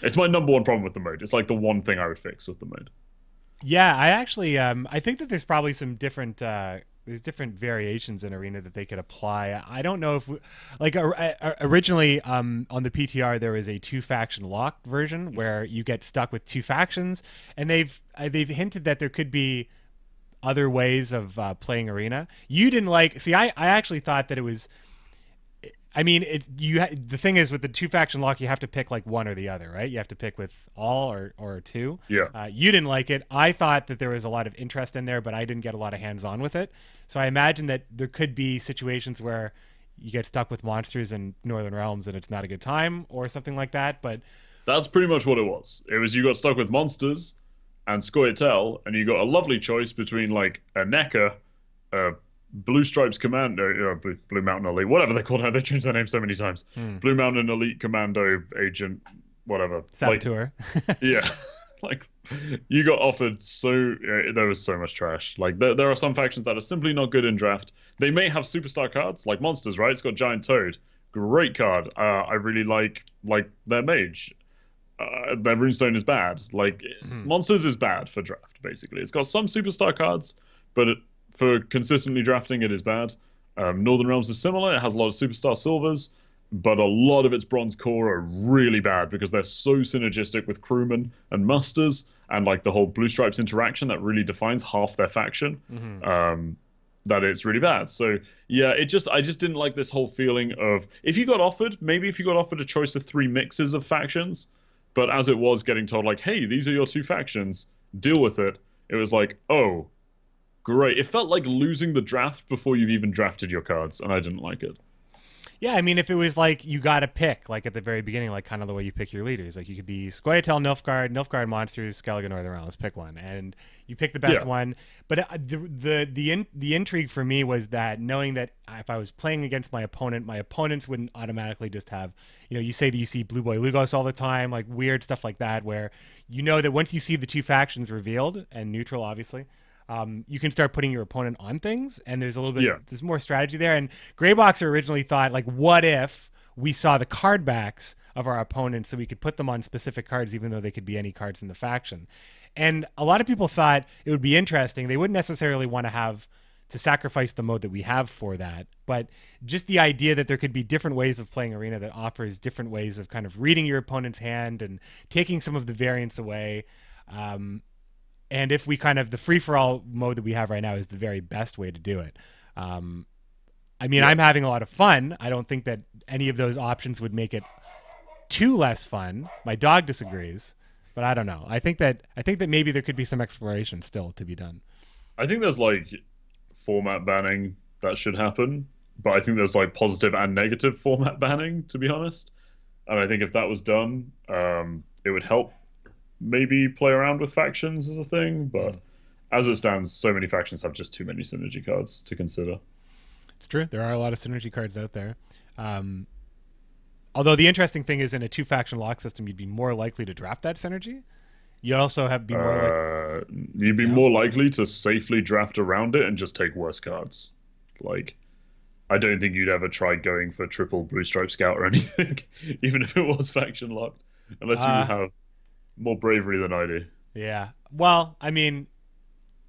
It's my number one problem with the mode. It's like the one thing I would fix with the mode. Yeah, I actually I think that there's probably some different there's different variations in Arena that they could apply. I don't know if originally on the PTR there was a 2-faction locked version where you get stuck with 2 factions, and they've hinted that there could be other ways of playing Arena. You didn't like. See, I actually thought that it was. I mean, the thing is with the 2-faction lock, you have to pick like one or the other, right? You have to pick with all or two. Yeah. You didn't like it. I thought that there was a lot of interest in there, but I didn't get a lot of hands-on with it. So I imagine that there could be situations where you get stuck with monsters in Northern Realms and it's not a good time or something like that. But that's pretty much what it was. It was you got stuck with monsters and Scoia'tael, and you got a lovely choice between like a NECA, Blue Stripes Commando, Blue Mountain Elite, whatever they call it. They changed their name so many times. Blue Mountain Elite Commando Agent, whatever. Saboteur. Like, yeah. Like, you got offered there was so much trash. Like, there are some factions that are simply not good in draft. They may have superstar cards, like Monsters, right? It's got Giant Toad. Great card. I really like their Mage. Their Runestone is bad. Like, Monsters is bad for draft, basically. It's got some superstar cards, but for consistently drafting, it is bad. Northern Realms is similar. It has a lot of superstar silvers, but a lot of its bronze core are really bad because they're so synergistic with crewmen and musters and like the whole Blue Stripes interaction that really defines half their faction. That it's really bad. So yeah, I just didn't like this whole feeling of if you got offered a choice of 3 mixes of factions, but as it was getting told like, hey, these are your 2 factions, deal with it. It was like, oh, great. It felt like losing the draft before you've even drafted your cards, and I didn't like it. Yeah, I mean, if it was like you got to pick, like at the very beginning, like kind of the way you pick your leaders, like you could be Scoia'tael, Nilfgaard Monsters, Skellige Northern Realms, pick one, and you pick the best one. But the intrigue for me was that knowing that if I was playing against my opponents wouldn't automatically just have, you say that you see Blue Boy Lugos all the time, like weird stuff like that, where you know that once you see the 2 factions revealed and neutral, obviously. You can start putting your opponent on things, and there's a little bit, there's more strategy there. And Greyboxer originally thought, like, what if we saw the card backs of our opponents so we could put them on specific cards, even though they could be any cards in the faction? And a lot of people thought it would be interesting. They wouldn't necessarily want to sacrifice the mode that we have for that, but just the idea that there could be different ways of playing Arena that offers different ways of kind of reading your opponent's hand and taking some of the variance away. And if we kind of, the free-for-all mode that we have right now is the very best way to do it. I mean, I'm having a lot of fun. I don't think that any of those options would make it too less fun. My dog disagrees, but I don't know. I think that maybe there could be some exploration still to be done. I think there's like format banning that should happen, but I think there's like positive and negative format banning, to be honest. And I think if that was done, it would help maybe play around with factions as a thing, but as it stands, so many factions have just too many synergy cards to consider. It's true. There are a lot of synergy cards out there. Although the interesting thing is in a 2-faction lock system, you'd be more likely to draft that synergy. You'd also you'd be more likely to safely draft around it and just take worse cards. Like, I don't think you'd ever try going for triple Blue Stripe Scout or anything, even if it was faction locked, unless you have more bravery than I do. Yeah. Well, I mean,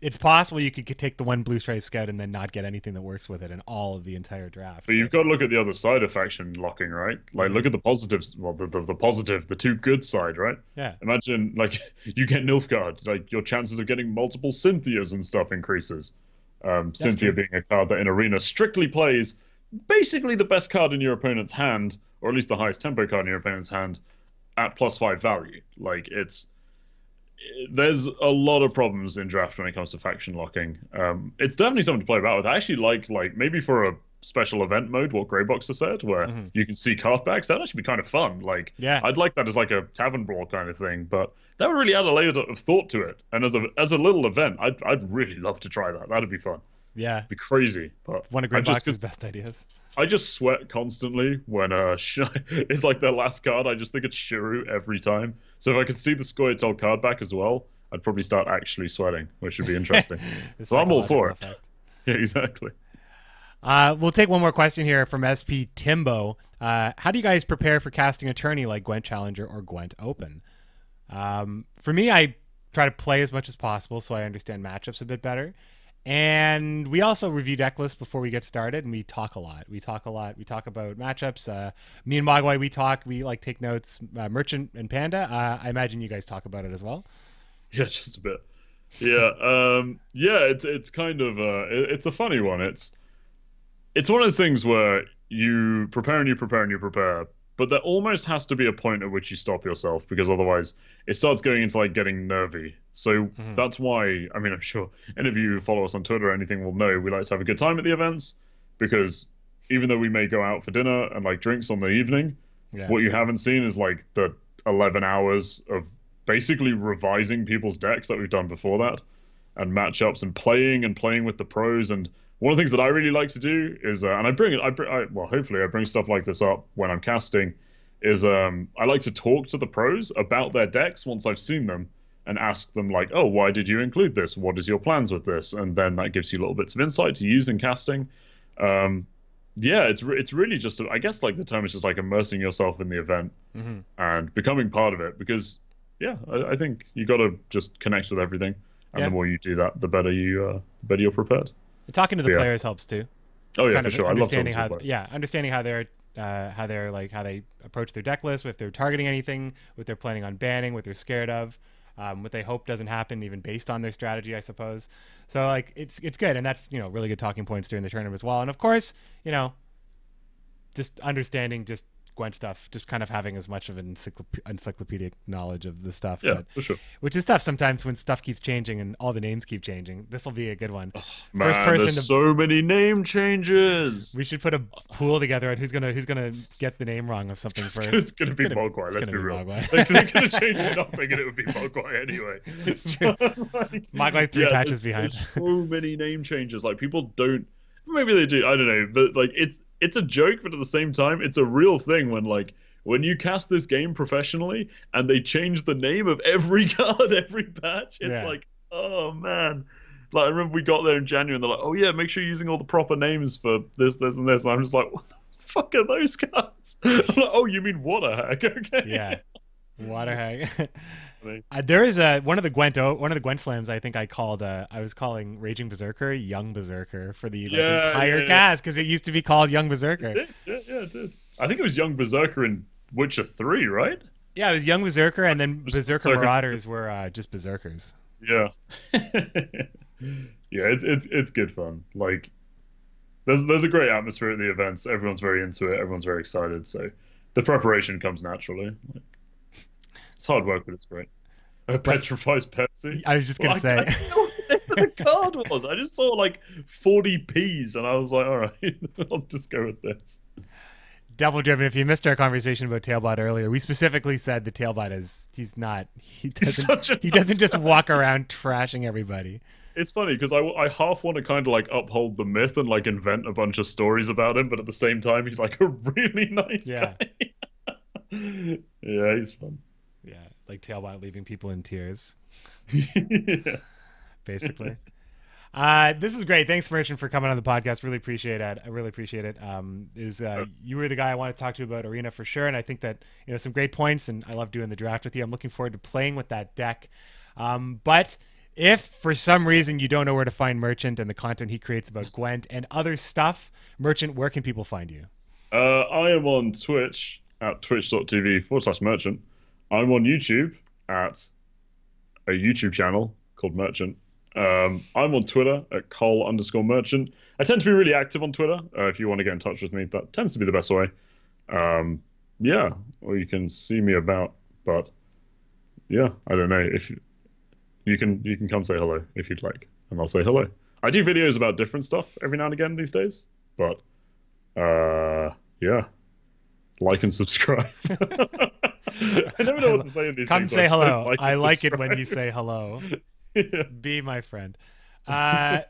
it's possible you could take the 1 Blue Stripe Scout and then not get anything that works with it in all of the entire draft. But you've got to look at the other side of faction locking, right? Like, look at the positives. Well, the positive, the 2 good side, right? Yeah. Imagine, like, you get Nilfgaard. Like, your chances of getting multiple Cynthias and stuff increases. Cynthia being a card that in Arena strictly plays basically the best card in your opponent's hand, or at least the highest tempo card in your opponent's hand, at +5 value. Like, there's a lot of problems in draft when it comes to faction locking. It's definitely something to play about with. I actually like maybe for a special event mode, what Greyboxer said, where you can see card backs. That'd actually be kind of fun. Like, I'd like that as like a tavern brawl kind of thing, but that would really add a layer of thought to it. And as a little event, I'd really love to try that. That'd be fun. Yeah, it'd be crazy. But one of Greyboxer's best ideas. I just sweat constantly when it's like their last card. I just think it's Shiru every time. So if I could see the Scoia'tael card back as well, I'd probably start actually sweating, which would be interesting. So I'm all for it. Yeah, exactly. We'll take one more question here from SP Timbo. How do you guys prepare for casting a tourney like Gwent Challenger or Gwent Open? For me, I try to play as much as possible so I understand matchups a bit better. And we also review deck lists before we get started, and we talk a lot. We talk about matchups. Me and Mogwai, we like take notes. Merchant and Panda, I imagine you guys talk about it as well. Yeah, just a bit. Yeah, yeah. It's kind of it's a funny one. It's one of those things where you prepare and you prepare and you prepare, but there almost has to be a point at which you stop yourself, because otherwise it starts going into like getting nervy. So that's why, I mean, I'm sure any of you who follow us on Twitter or anything will know we like to have a good time at the events, because even though we may go out for dinner and like drinks on the evening, what you haven't seen is like the 11 hours of basically revising people's decks that we've done before that, and matchups and playing with the pros. And one of the things that I really like to do is, and well, hopefully I bring stuff like this up when I'm casting, is I like to talk to the pros about their decks once I've seen them, and ask them like, oh, why did you include this? What is your plans with this? And then that gives you little bits of insight to use in casting. Yeah, it's really just, I guess like the term is just like immersing yourself in the event and becoming part of it, because yeah, I think you got to just connect with everything, and the more you do that, the better you're prepared. And talking to the players helps too. Oh yeah, for sure. I love talking to players. Yeah, understanding how they approach their deck list, if they're targeting anything, what they're planning on banning, what they're scared of, what they hope doesn't happen, even based on their strategy, I suppose. So like it's good, and that's really good talking points during the tournament as well. And of course, just understanding just Gwent stuff, just kind of having as much of an encyclopedic knowledge of the stuff. Yeah, for sure. Which is tough sometimes when stuff keeps changing and all the names keep changing. This will be a good one. Oh, man, there's so many name changes. We should put a pool together on who's gonna get the name wrong of something first. It's gonna be Mogwai. Let's be real. They're gonna change nothing, and it would be Mogwai anyway. It's true. Mogwai 3 patches behind. There's so many name changes. Like people don't. Maybe they do. I don't know. But like it's a joke, but at the same time, it's a real thing when you cast this game professionally and they change the name of every card, every patch. It's like, oh man. Like I remember we got there in January and they're like, oh yeah, make sure you're using all the proper names for this, this, and this. And I'm just like, what the fuck are those cards? I'm like, oh, you mean water hack? Okay. Yeah. Water hack. There is one of the Gwent slams. I think I was calling Raging Berserker Young Berserker for the entire cast, because it used to be called Young Berserker. It did. I think it was Young Berserker in Witcher 3, right? Yeah, it was Young Berserker, and then Berserker Marauders were just Berserkers. Yeah. Yeah, it's good fun. Like there's a great atmosphere at the events. Everyone's very into it. Everyone's very excited. So the preparation comes naturally. It's hard work, but it's great. Petrifies Pepsi. I was just gonna say. I didn't know what the card was. I just saw like 40 P's, and I was like, all right, I'll just go with this. Devil Driven. If you missed our conversation about Tailbot earlier, we specifically said the Tailbot he doesn't just walk around trashing everybody. It's funny because I half want to kind of like uphold the myth and like invent a bunch of stories about him, but at the same time, he's like a really nice guy. Yeah, he's fun. Yeah, like Tailbot leaving people in tears. Yeah. Basically. This is great. Thanks, Merchant, for coming on the podcast. Really appreciate it. I really appreciate it. You were the guy I wanted to talk to about Arena for sure, and I think that some great points, and I love doing the draft with you. I'm looking forward to playing with that deck. But if for some reason you don't know where to find Merchant and the content he creates about Gwent and other stuff, Merchant, where can people find you? I am on Twitch at twitch.tv/Merchant. I'm on YouTube at a YouTube channel called Merchant. I'm on Twitter at Cole_Merchant. I tend to be really active on Twitter. If you want to get in touch with me, that tends to be the best way. Yeah, or you can see me about. But yeah, I don't know if you can come say hello if you'd like, and I'll say hello. I do videos about different stuff every now and again these days, but yeah, like and subscribe. I never know what to say in these things. Come say hello. I like it when you say hello. Yeah. Be my friend. No,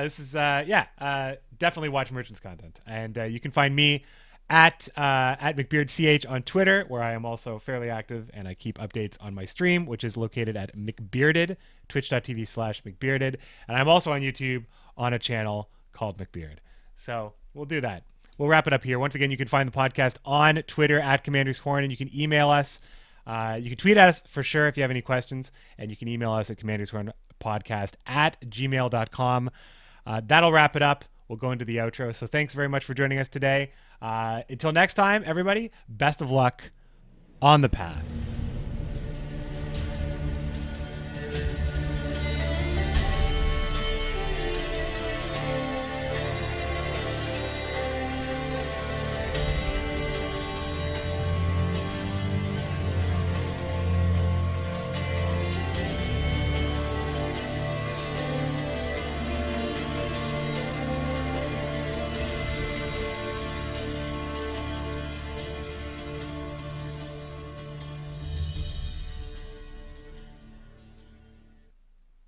this is definitely watch Merchant's content, and you can find me at McBeardCH on Twitter, where I am also fairly active, and I keep updates on my stream, which is located at McBearded, twitch.tv/McBearded, and I'm also on YouTube on a channel called McBeard. So we'll do that. We'll wrap it up here. Once again, you can find the podcast on Twitter at Commander's Horn, and you can email us You can tweet at us for sure if you have any questions, and you can email us at commanderscornpodcast@gmail.com. That'll wrap it up. We'll go into the outro. So thanks very much for joining us today. Until next time, everybody, best of luck on the path.